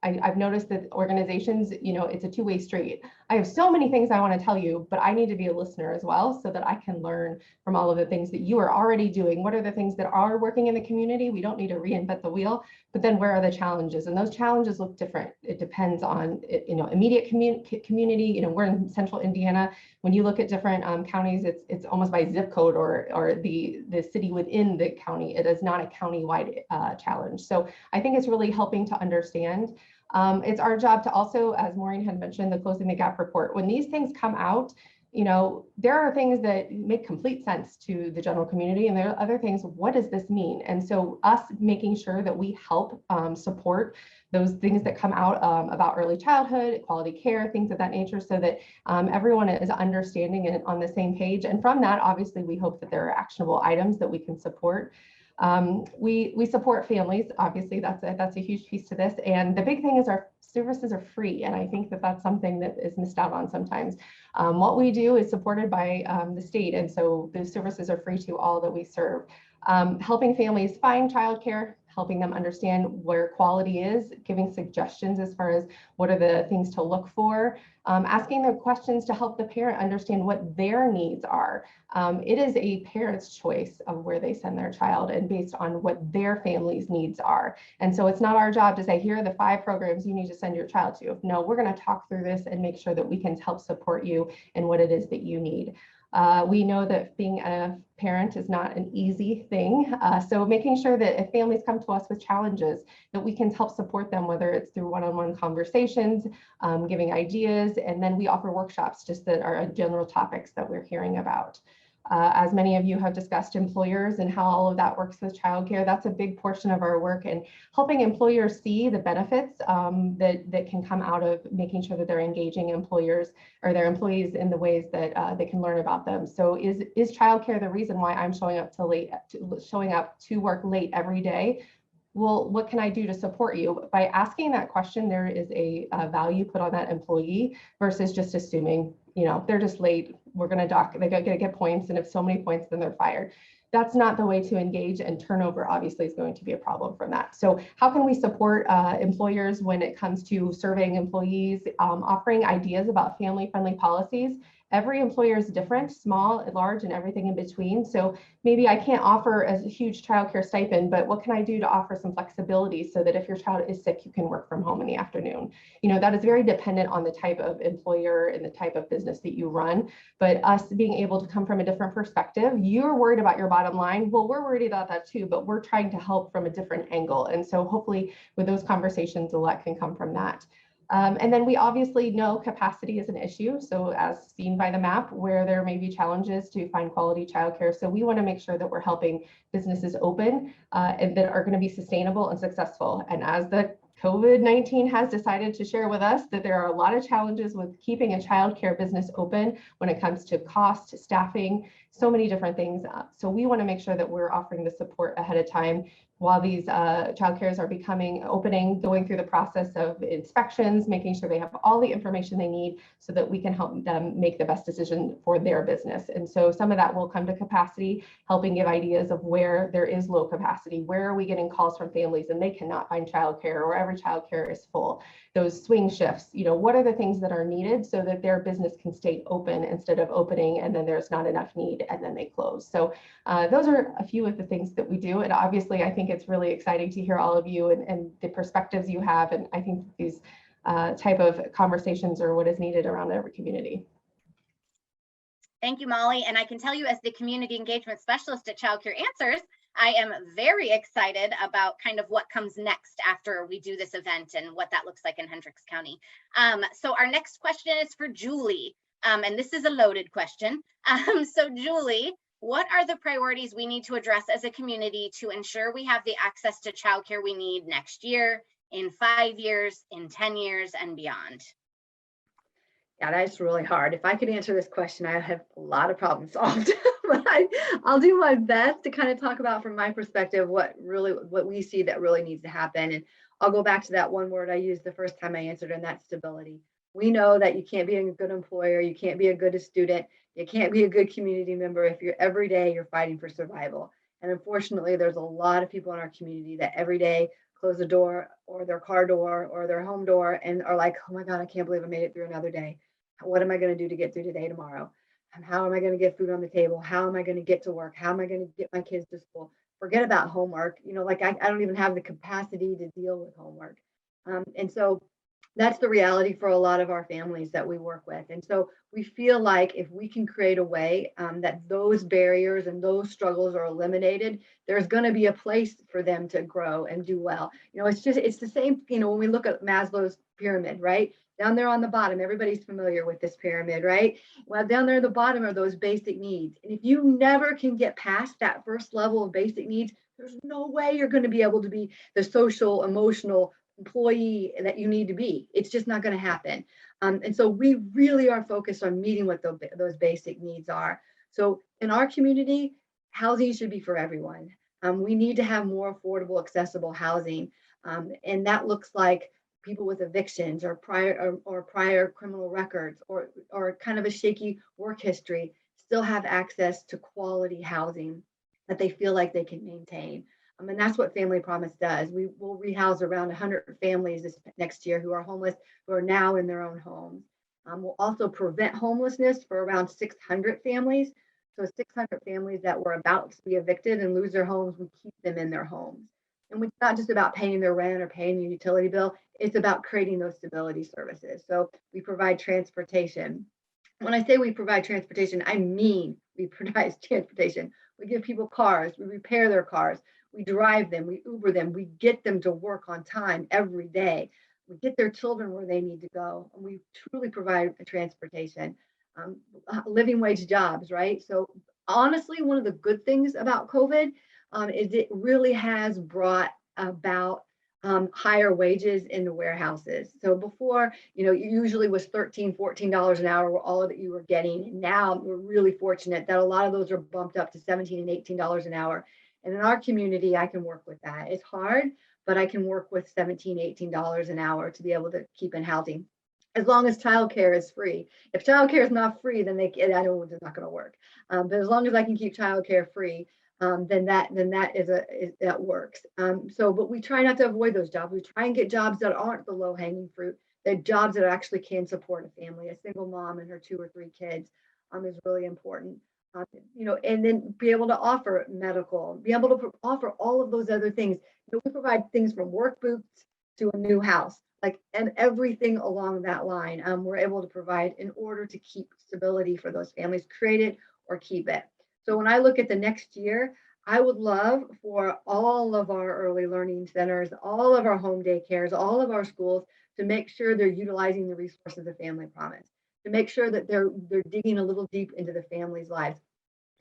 C: I've noticed that organizations, it's a two-way street. I have so many things I want to tell you, but I need to be a listener as well so that I can learn from all of the things that you are already doing. What are the things that are working in the community? We don't need to reinvent the wheel, but then where are the challenges? And those challenges look different. It depends on, immediate community. We're in central Indiana. When you look at different counties, it's almost by zip code or the city within the county. It is not a county-wide challenge. So I think it's really helping to understand. It's our job to also, as Maureen had mentioned, the Closing the Gap report. When these things come out, there are things that make complete sense to the general community, and there are other things, what does this mean? And so us making sure that we help support those things that come out about early childhood, quality care, things of that nature, so that everyone is understanding and on the same page. And from that, obviously, we hope that there are actionable items that we can support. We support families. Obviously, that's a huge piece to this. And the big thing is our services are free. And I think that that's something that is missed out on sometimes. What we do is supported by the state. And so the services are free to all that we serve. Helping families find childcare, helping them understand where quality is, giving suggestions as far as what are the things to look for, asking them questions to help the parent understand what their needs are. It is a parent's choice of where they send their child and based on what their family's needs are. And so it's not our job to say, here are the 5 programs you need to send your child to. No, we're going to talk through this and make sure that we can help support you in what it is that you need. We know that being a parent is not an easy thing. So making sure that if families come to us with challenges, that we can help support them, whether it's through one-on-one conversations, giving ideas, and then we offer workshops just that are general topics that we're hearing about. As many of you have discussed employers and how all of that works with childcare, that's a big portion of our work, and helping employers see the benefits that can come out of making sure that they're engaging employers or their employees in the ways that they can learn about them. So is childcare the reason why I'm showing up to work late every day? Well, what can I do to support you? By asking that question, there is a value put on that employee versus just assuming, they're just late, we're going to dock, they're going to get points, and if so many points, then they're fired. That's not the way to engage, and turnover obviously is going to be a problem from that. So how can we support employers when it comes to surveying employees, offering ideas about family-friendly policies? Every employer is different, small, large, and everything in between. So maybe I can't offer a huge childcare stipend, but what can I do to offer some flexibility so that if your child is sick, you can work from home in the afternoon? That is very dependent on the type of employer and the type of business that you run. But us being able to come from a different perspective, you're worried about your bottom line. Well, we're worried about that too, but we're trying to help from a different angle. And so hopefully with those conversations, a lot can come from that. And then we obviously know capacity is an issue. So as seen by the map, where there may be challenges to find quality childcare. So we want to make sure that we're helping businesses open and that are going to be sustainable and successful. And as the COVID-19 has decided to share with us that there are a lot of challenges with keeping a childcare business open when it comes to cost, staffing, so many different things. So we want to make sure that we're offering the support ahead of time while these childcares are becoming opening, going through the process of inspections, making sure they have all the information they need so that we can help them make the best decision for their business. And so some of that will come to capacity, helping give ideas of where there is low capacity, where are we getting calls from families and they cannot find childcare, or every childcare is full. Those swing shifts, what are the things that are needed so that their business can stay open instead of opening and then there's not enough need and then they close. So those are a few of the things that we do. And obviously, I think it's really exciting to hear all of you and the perspectives you have. And I think these type of conversations are what is needed around every community.
B: Thank you, Molly. And I can tell you, as the community engagement specialist at Childcare Answers, I am very excited about kind of what comes next after we do this event and what that looks like in Hendricks County. So our next question is for Julie, and this is a loaded question. So Julie, what are the priorities we need to address as a community to ensure we have the access to childcare we need next year, in 5 years, in 10 years, and beyond?
D: Yeah, that's really hard. If I could answer this question, I have a lot of problems solved. But I'll do my best to kind of talk about from my perspective what we see that really needs to happen. And I'll go back to that one word I used the first time I answered, and that's stability. We know that you can't be a good employer, you can't be a good student, you can't be a good community member if you're every day you're fighting for survival. And unfortunately, there's a lot of people in our community that every day close the door or their car door or their home door and are like, oh my God, I can't believe I made it through another day. What am I going to do to get through today, tomorrow? And how am I going to get food on the table? How am I going to get to work? How am I going to get my kids to school? Forget about homework. Like I don't even have the capacity to deal with homework. And so that's the reality for a lot of our families that we work with. And so we feel like if we can create a way that those barriers and those struggles are eliminated, there's going to be a place for them to grow and do well. It's the same, when we look at Maslow's pyramid, right? Down there on the bottom, everybody's familiar with this pyramid, right? Well, down there at the bottom are those basic needs. And if you never can get past that first level of basic needs, there's no way you're going to be able to be the social, emotional employee that you need to be. It's just not going to happen. And so we really are focused on meeting what those basic needs are. So in our community, housing should be for everyone. We need to have more affordable, accessible housing. And that looks like people with evictions or prior criminal records or kind of a shaky work history still have access to quality housing that they feel like they can maintain. And that's what Family Promise does. We will rehouse around 100 families this next year who are homeless, who are now in their own homes. We'll also prevent homelessness for around 600 families. So 600 families that were about to be evicted and lose their homes, we keep them in their homes. And it's not just about paying their rent or paying your utility bill, it's about creating those stability services. So we provide transportation. When I say we provide transportation, I mean we provide transportation. We give people cars, we repair their cars, we drive them, we Uber them, we get them to work on time every day. We get their children where they need to go. And we truly provide transportation, living wage jobs, right? So honestly, one of the good things about COVID is it really has brought about higher wages in the warehouses. So before, it usually was $13, $14 an hour were all that you were getting. And now we're really fortunate that a lot of those are bumped up to $17 and $18 an hour. And in our community, I can work with that. It's hard, but I can work with $17, $18 an hour to be able to keep in housing, as long as childcare is free. If childcare is not free, then it's not going to work. But as long as I can keep childcare free, then that works. But we try not to avoid those jobs. We try and get jobs that aren't the low-hanging fruit. They're jobs that actually can support a family. A single mom and her 2 or 3 kids is really important. And then be able to offer medical, be able to offer all of those other things. We provide things from work boots to a new house, and everything along that line. We're able to provide in order to keep stability for those families, create it or keep it. So when I look at the next year, I would love for all of our early learning centers, all of our home daycares, all of our schools to make sure they're utilizing the resources of Family Promise, to make sure that they're digging a little deep into the family's lives.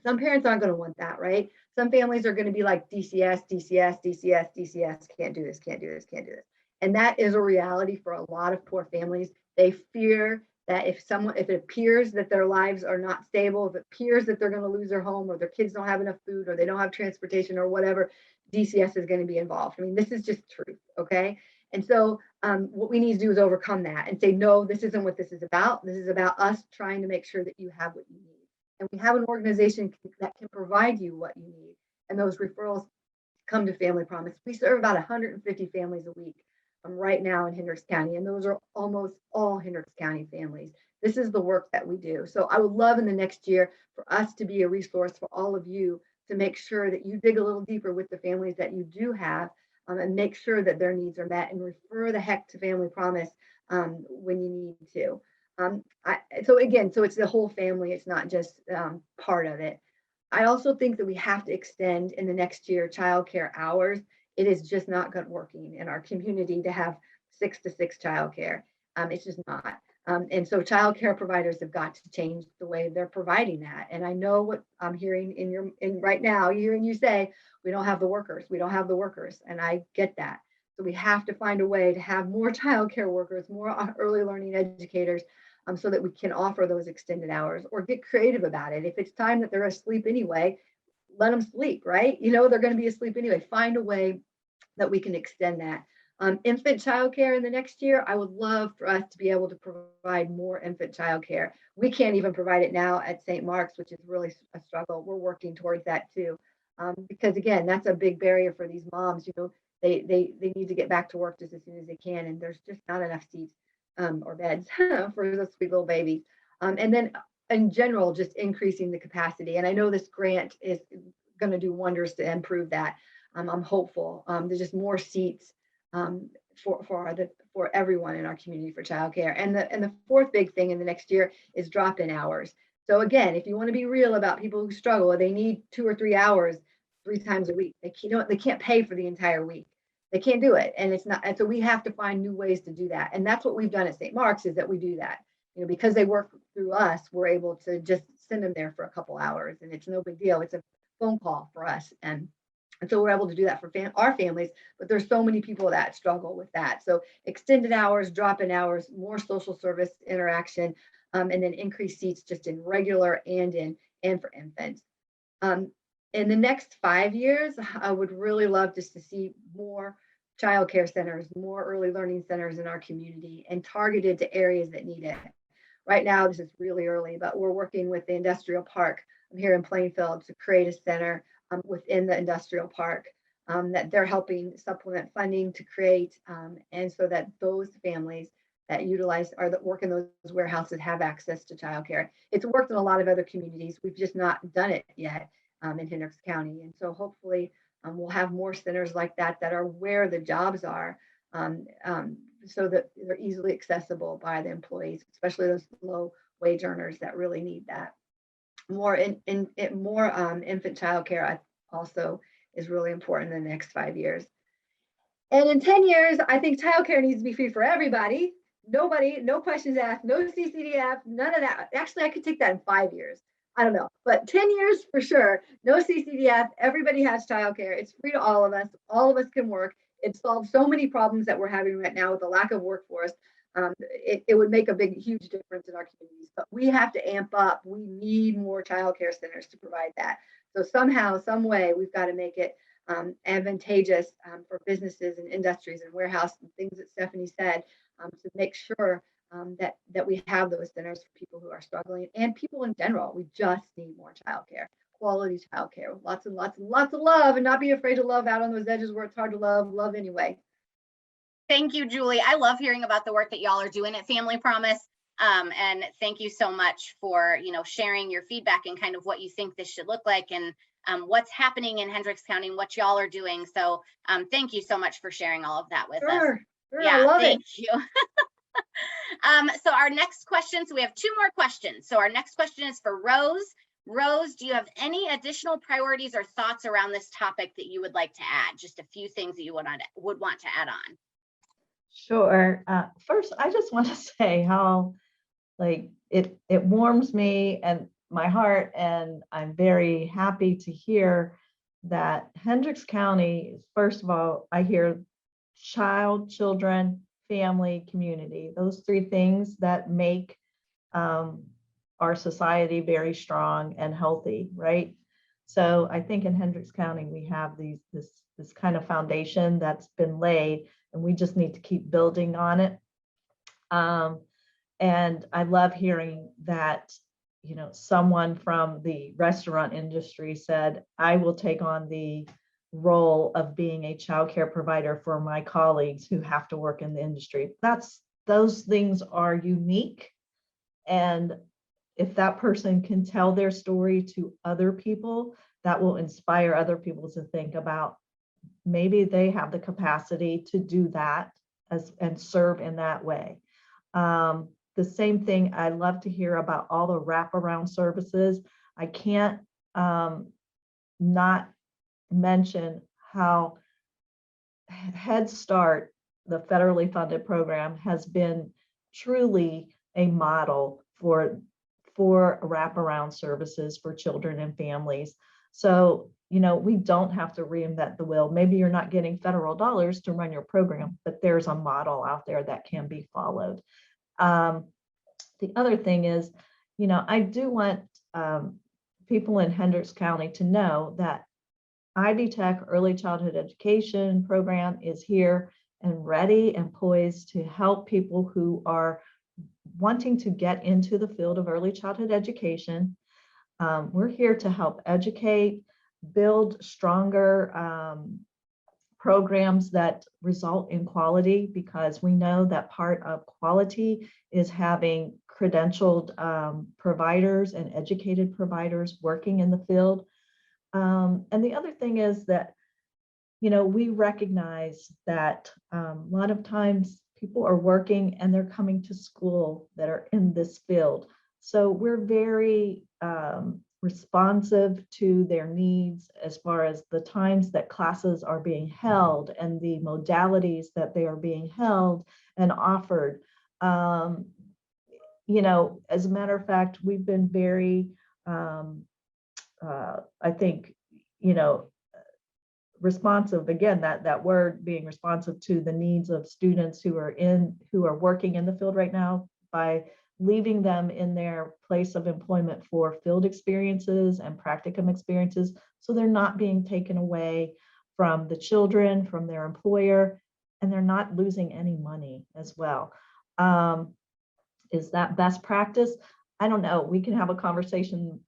D: Some parents aren't going to want that, right? Some families are going to be like DCS, DCS, DCS, DCS, can't do this, can't do this, can't do this. And that is a reality for a lot of poor families. They fear that if it appears that their lives are not stable, if it appears that they're going to lose their home, or their kids don't have enough food, or they don't have transportation, or whatever, DCS is going to be involved. I mean, this is just truth, okay? And so what we need to do is overcome that and say, no, this isn't what this is about. This is about us trying to make sure that you have what you need. And we have an organization that can provide you what you need. And those referrals come to Family Promise. We serve about 150 families a week right now in Hendricks County, and those are almost all Hendricks County families. This is the work that we do. So I would love in the next year for us to be a resource for all of you to make sure that you dig a little deeper with the families that you do have, and make sure that their needs are met, and refer the heck to Family Promise when you need to. So it's the whole family. It's not just part of it. I also think that we have to extend in the next year childcare hours. It is just not good working in our community to have 6 to 6 childcare. It's just not. And so childcare providers have got to change the way they're providing that. And I know what I'm hearing in right now, hearing you say, we don't have the workers. We don't have the workers. And I get that. So we have to find a way to have more childcare workers, more early learning educators, so that we can offer those extended hours, or get creative about it. If it's time that they're asleep anyway, let them sleep, right? You know, they're going to be asleep anyway. Find a way that we can extend that. Infant childcare in the next year, I would love for us to be able to provide more infant childcare. We can't even provide it now at St. Mark's, which is really a struggle. We're working towards that too. Because again, that's a big barrier for these moms. You know, they need to get back to work just as soon as they can, and there's just not enough seats or beds for those sweet little babies. And then in general, just increasing the capacity. And I know this grant is going to do wonders to improve that. I'm hopeful. There's just more seats for everyone in our community for childcare. And the fourth big thing in the next year is drop-in hours. So again, if you want to be real about people who struggle, they need 2 or 3 hours 3 times a week. They can't pay for the entire week. They can't do it. And it's not, and so we have to find new ways to do that. And that's what we've done at St. Mark's, is that we do that. You know, because they work through us, we're able to just send them there for a couple hours, and it's no big deal. It's a phone call for us. And so we're able to do that for our families, but there's so many people that struggle with that. So extended hours, drop-in hours, more social service interaction, and then increased seats just in regular and for infants. In the next 5 years, I would really love just to see more childcare centers, more early learning centers in our community, and targeted to areas that need it. Right now, this is really early, but we're working with the industrial park here in Plainfield to create a center within the industrial park that they're helping supplement funding to create, and so that those families that utilize or that work in those warehouses have access to childcare. It's worked in a lot of other communities. We've just not done it yet in Hendricks County. And so hopefully we'll have more centers like that are where the jobs are, so that they're easily accessible by the employees, especially those low wage earners that really need that. More infant childcare also is really important in the next 5 years. And in 10 years, I think childcare needs to be free for everybody. Nobody, no questions asked, no CCDF, none of that. Actually, I could take that in 5 years. I don't know, but 10 years for sure. No CCDF, everybody has childcare. It's free to all of us. All of us can work. It solves so many problems that we're having right now with the lack of workforce. It would make a huge difference in our communities, but we have to amp up. We need more childcare centers to provide that. So somehow, some way, we've got to make it advantageous for businesses and industries and warehouse and things that Stephanie said, to make sure that we have those centers for people who are struggling and people in general. We just need more childcare, quality childcare, lots and lots and lots of love, and not be afraid to love out on those edges where it's hard to love anyway.
B: Thank you, Julie. I love hearing about the work that y'all are doing at Family Promise. And thank you so much for, sharing your feedback and kind of what you think this should look like, and what's happening in Hendricks County and what y'all are doing. So thank you so much for sharing all of that with us.
D: Sure,
B: yeah,
D: I love
B: thank
D: it.
B: you. So our next question, so we have 2 more questions. So our next question is for Rose. Rose, do you have any additional priorities or thoughts around this topic that you would like to add? Just a few things that you would want to add on.
E: Sure. First, I just want to say how it warms me and my heart, and I'm very happy to hear that Hendricks County, first of all, I hear children, family, community, those 3 things that make our society very strong and healthy, right? So I think in Hendricks County, we have this kind of foundation that's been laid, and we just need to keep building on it. And I love hearing that, you know, someone from the restaurant industry said, I will take on the role of being a childcare provider for my colleagues who have to work in the industry. Those things are unique. And if that person can tell their story to other people, that will inspire other people to think about maybe they have the capacity to do that and serve in that way. The same thing, I love to hear about all the wraparound services. I can't not mention how Head Start, the federally funded program, has been truly a model for wraparound services for children and families. So, you know, we don't have to reinvent the wheel. Maybe you're not getting federal dollars to run your program, but there's a model out there that can be followed. The other thing is, you know, I do want people in Hendricks County to know that Ivy Tech Early Childhood Education Program is here and ready and poised to help people who are wanting to get into the field of early childhood education. We're here to help educate, build stronger programs that result in quality, because we know that part of quality is having credentialed providers and educated providers working in the field. And the other thing is that, you know, we recognize that a lot of times people are working and they're coming to school that are in this field. So we're very responsive to their needs as far as the times that classes are being held and the modalities that they are being held and offered. You know, as a matter of fact, we've been very, I think, you know, responsive, again, that word being responsive to the needs of students who are working in the field right now, by leaving them in their place of employment for field experiences and practicum experiences, so they're not being taken away from the children, from their employer, and they're not losing any money as well. Is that best practice? I don't know. We can have a conversation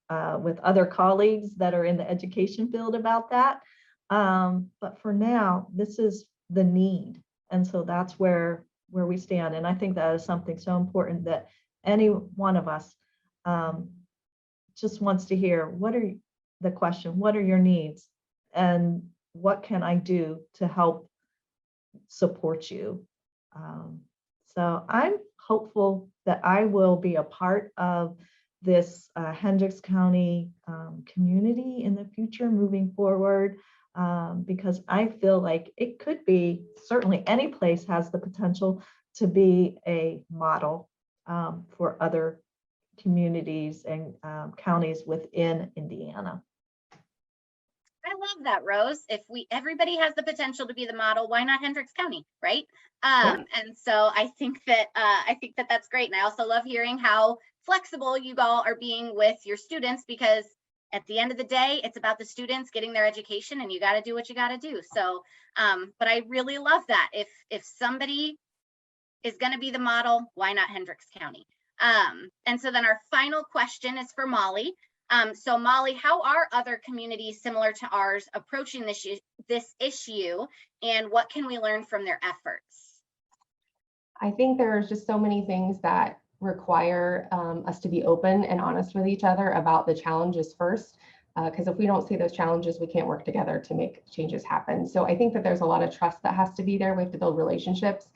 E: with other colleagues that are in the education field about that. But for now, this is the need. And so that's where we stand. And I think that is something so important that any one of us just wants to hear. What are your needs? And what can I do to help support you? So I'm hopeful that I will be a part of this Hendricks County community in the future moving forward, because I feel like it could be, certainly any place has the potential to be a model for other communities and counties within Indiana.
B: I love that, Rose. If everybody has the potential to be the model, why not Hendricks County, right? And so I think that that's great. And I also love hearing how flexible you all are being with your students, because at the end of the day, it's about the students getting their education, and you got to do what you got to do. So, but I really love that. If somebody is going to be the model, why not Hendricks County? And so then our final question is for Molly. So Molly, how are other communities similar to ours approaching this issue, and what can we learn from their efforts?
C: I think there's just so many things that require us to be open and honest with each other about the challenges first, because if we don't see those challenges, we can't work together to make changes happen. So I think that there's a lot of trust that has to be there. We have to build relationships,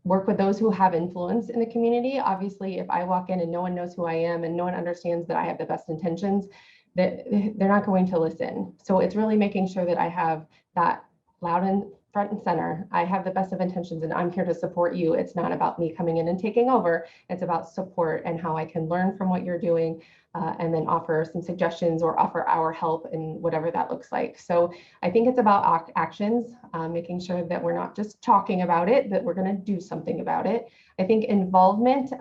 C: work with those who have influence in the community. Obviously, if I walk in and no one knows who I am and no one understands that I have the best intentions, that they're not going to listen. So it's really making sure that I have that loud and front and center. I have the best of intentions and I'm here to support you. It's not about me coming in and taking over. It's about support and how I can learn from what you're doing, and then offer some suggestions or offer our help in whatever that looks like. So I think it's about actions, making sure that we're not just talking about it, that we're going to do something about it. I think involvement,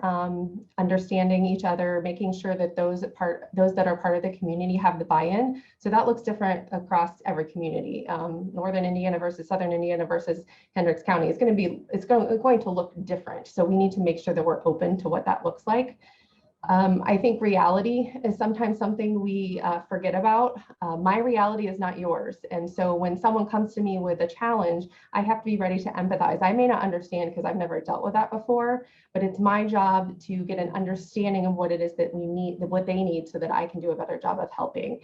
C: understanding each other, making sure that those that are part of the community have the buy-in. So that looks different across every community. Northern Indiana versus Southern Indiana versus Hendricks County is going to look different. So we need to make sure that we're open to what that looks like. I think reality is sometimes something we forget about. My reality is not yours. And so when someone comes to me with a challenge, I have to be ready to empathize. I may not understand because I've never dealt with that before, but it's my job to get an understanding of what it is that we need, what they need, so that I can do a better job of helping.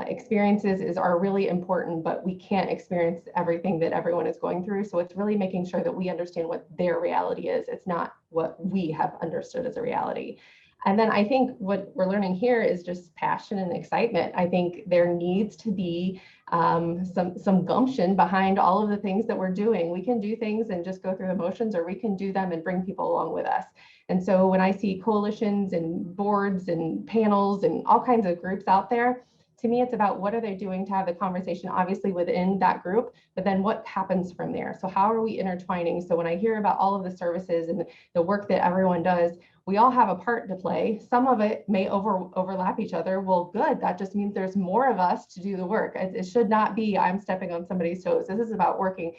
C: Experiences are really important, but we can't experience everything that everyone is going through. So it's really making sure that we understand what their reality is. It's not what we have understood as a reality. And then I think what we're learning here is just passion and excitement. I think there needs to be some gumption behind all of the things that we're doing. We can do things and just go through the motions, or we can do them and bring people along with us. And so when I see coalitions and boards and panels and all kinds of groups out there, to me, it's about what are they doing to have the conversation, obviously within that group, but then what happens from there? So how are we intertwining? So when I hear about all of the services and the work that everyone does, we all have a part to play. Some of it may overlap each other. Well, good. That just means there's more of us to do the work. It should not be I'm stepping on somebody's toes. This is about working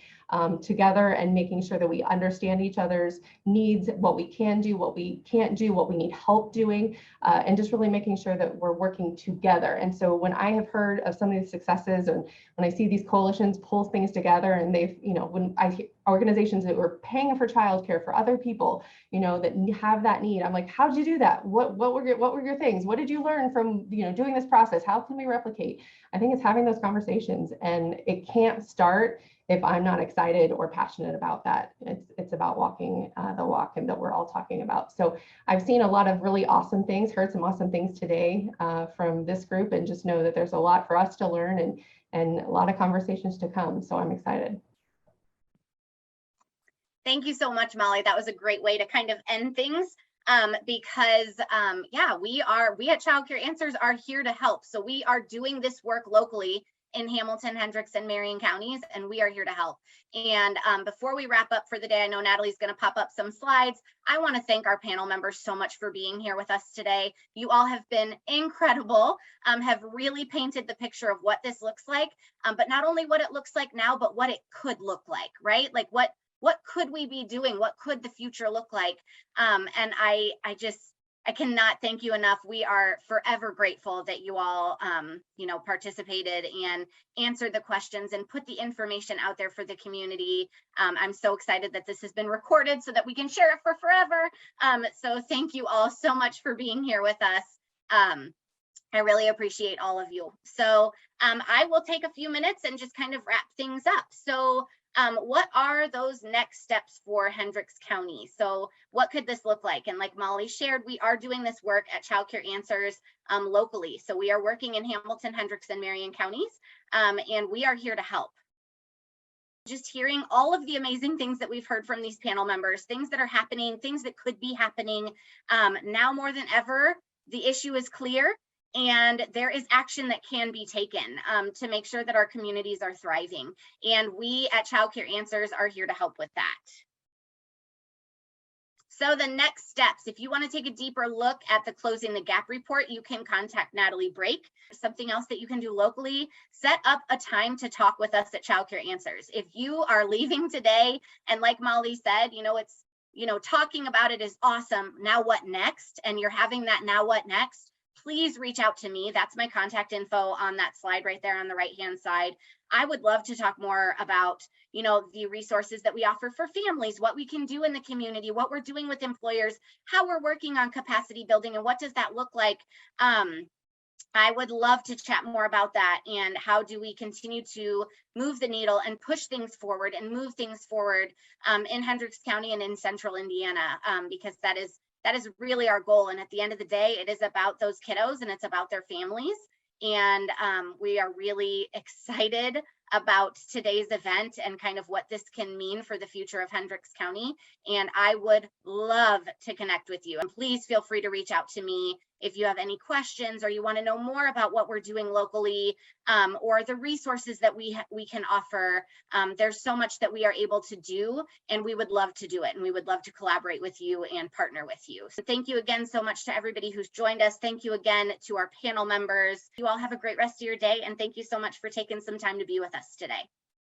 C: together and making sure that we understand each other's needs, what we can do, what we can't do, what we need help doing, and just really making sure that we're working together. And so when I have heard of some of these successes, and when I see these coalitions pull things together, and they've, when I hear organizations that were paying for childcare for other people, that have that need, I'm like, how'd you do that? What were your things? What did you learn from, doing this process? How can we replicate? I think it's having those conversations, and it can't start if I'm not excited or passionate about that. It's about walking the walk, and that we're all talking about. So I've seen a lot of really awesome things, heard some awesome things today from this group, and just know that there's a lot for us to learn and a lot of conversations to come. So I'm excited.
B: Thank you so much, Molly. That was a great way to kind of end things, because we at Childcare Answers are here to help. So we are doing this work locally in Hamilton, Hendricks, and Marion counties, and we are here to help. And before we wrap up for the day, I know Natalie's going to pop up some slides. I want to thank our panel members so much for being here with us today. You all have been incredible, have really painted the picture of what this looks like, but not only what it looks like now, but what it could look like, right? Like what could we be doing? What could the future look like? And I cannot thank you enough. We are forever grateful that you all, participated and answered the questions and put the information out there for the community. I'm so excited that this has been recorded so that we can share it for forever. So thank you all so much for being here with us. I really appreciate all of you. So I will take a few minutes and just kind of wrap things up. So what are those next steps for Hendricks County? So what could this look like? And like Molly shared, we are doing this work at Childcare Answers locally. So we are working in Hamilton, Hendricks, and Marion counties, and we are here to help. Just hearing all of the amazing things that we've heard from these panel members, things that are happening, things that could be happening. Now more than ever, the issue is clear. And there is action that can be taken to make sure that our communities are thriving. And we at Childcare Answers are here to help with that. So the next steps, if you want to take a deeper look at the Closing the Gap report, you can contact Natalie Brake. Something else that you can do locally, set up a time to talk with us at Childcare Answers. If you are leaving today, and like Molly said, talking about it is awesome. Now what next? And you're having that now what next? Please reach out to me. That's my contact info on that slide right there on the right-hand side. I would love to talk more about, the resources that we offer for families, what we can do in the community, what we're doing with employers, how we're working on capacity building, and what does that look like? I would love to chat more about that, and how do we continue to move the needle and push things forward and move things forward in Hendricks County and in Central Indiana, because that is really our goal. And at the end of the day, it is about those kiddos and it's about their families. And we are really excited about today's event and kind of what this can mean for the future of Hendricks County. And I would love to connect with you. And please feel free to reach out to me If you have any questions or you want to know more about what we're doing locally, or the resources that we can offer, there's so much that we are able to do, and we would love to do it, and we would love to collaborate with you and partner with you. So thank you again so much to everybody who's joined us. Thank you again to our panel members. You all have a great rest of your day, and thank you so much for taking some time to be with us today.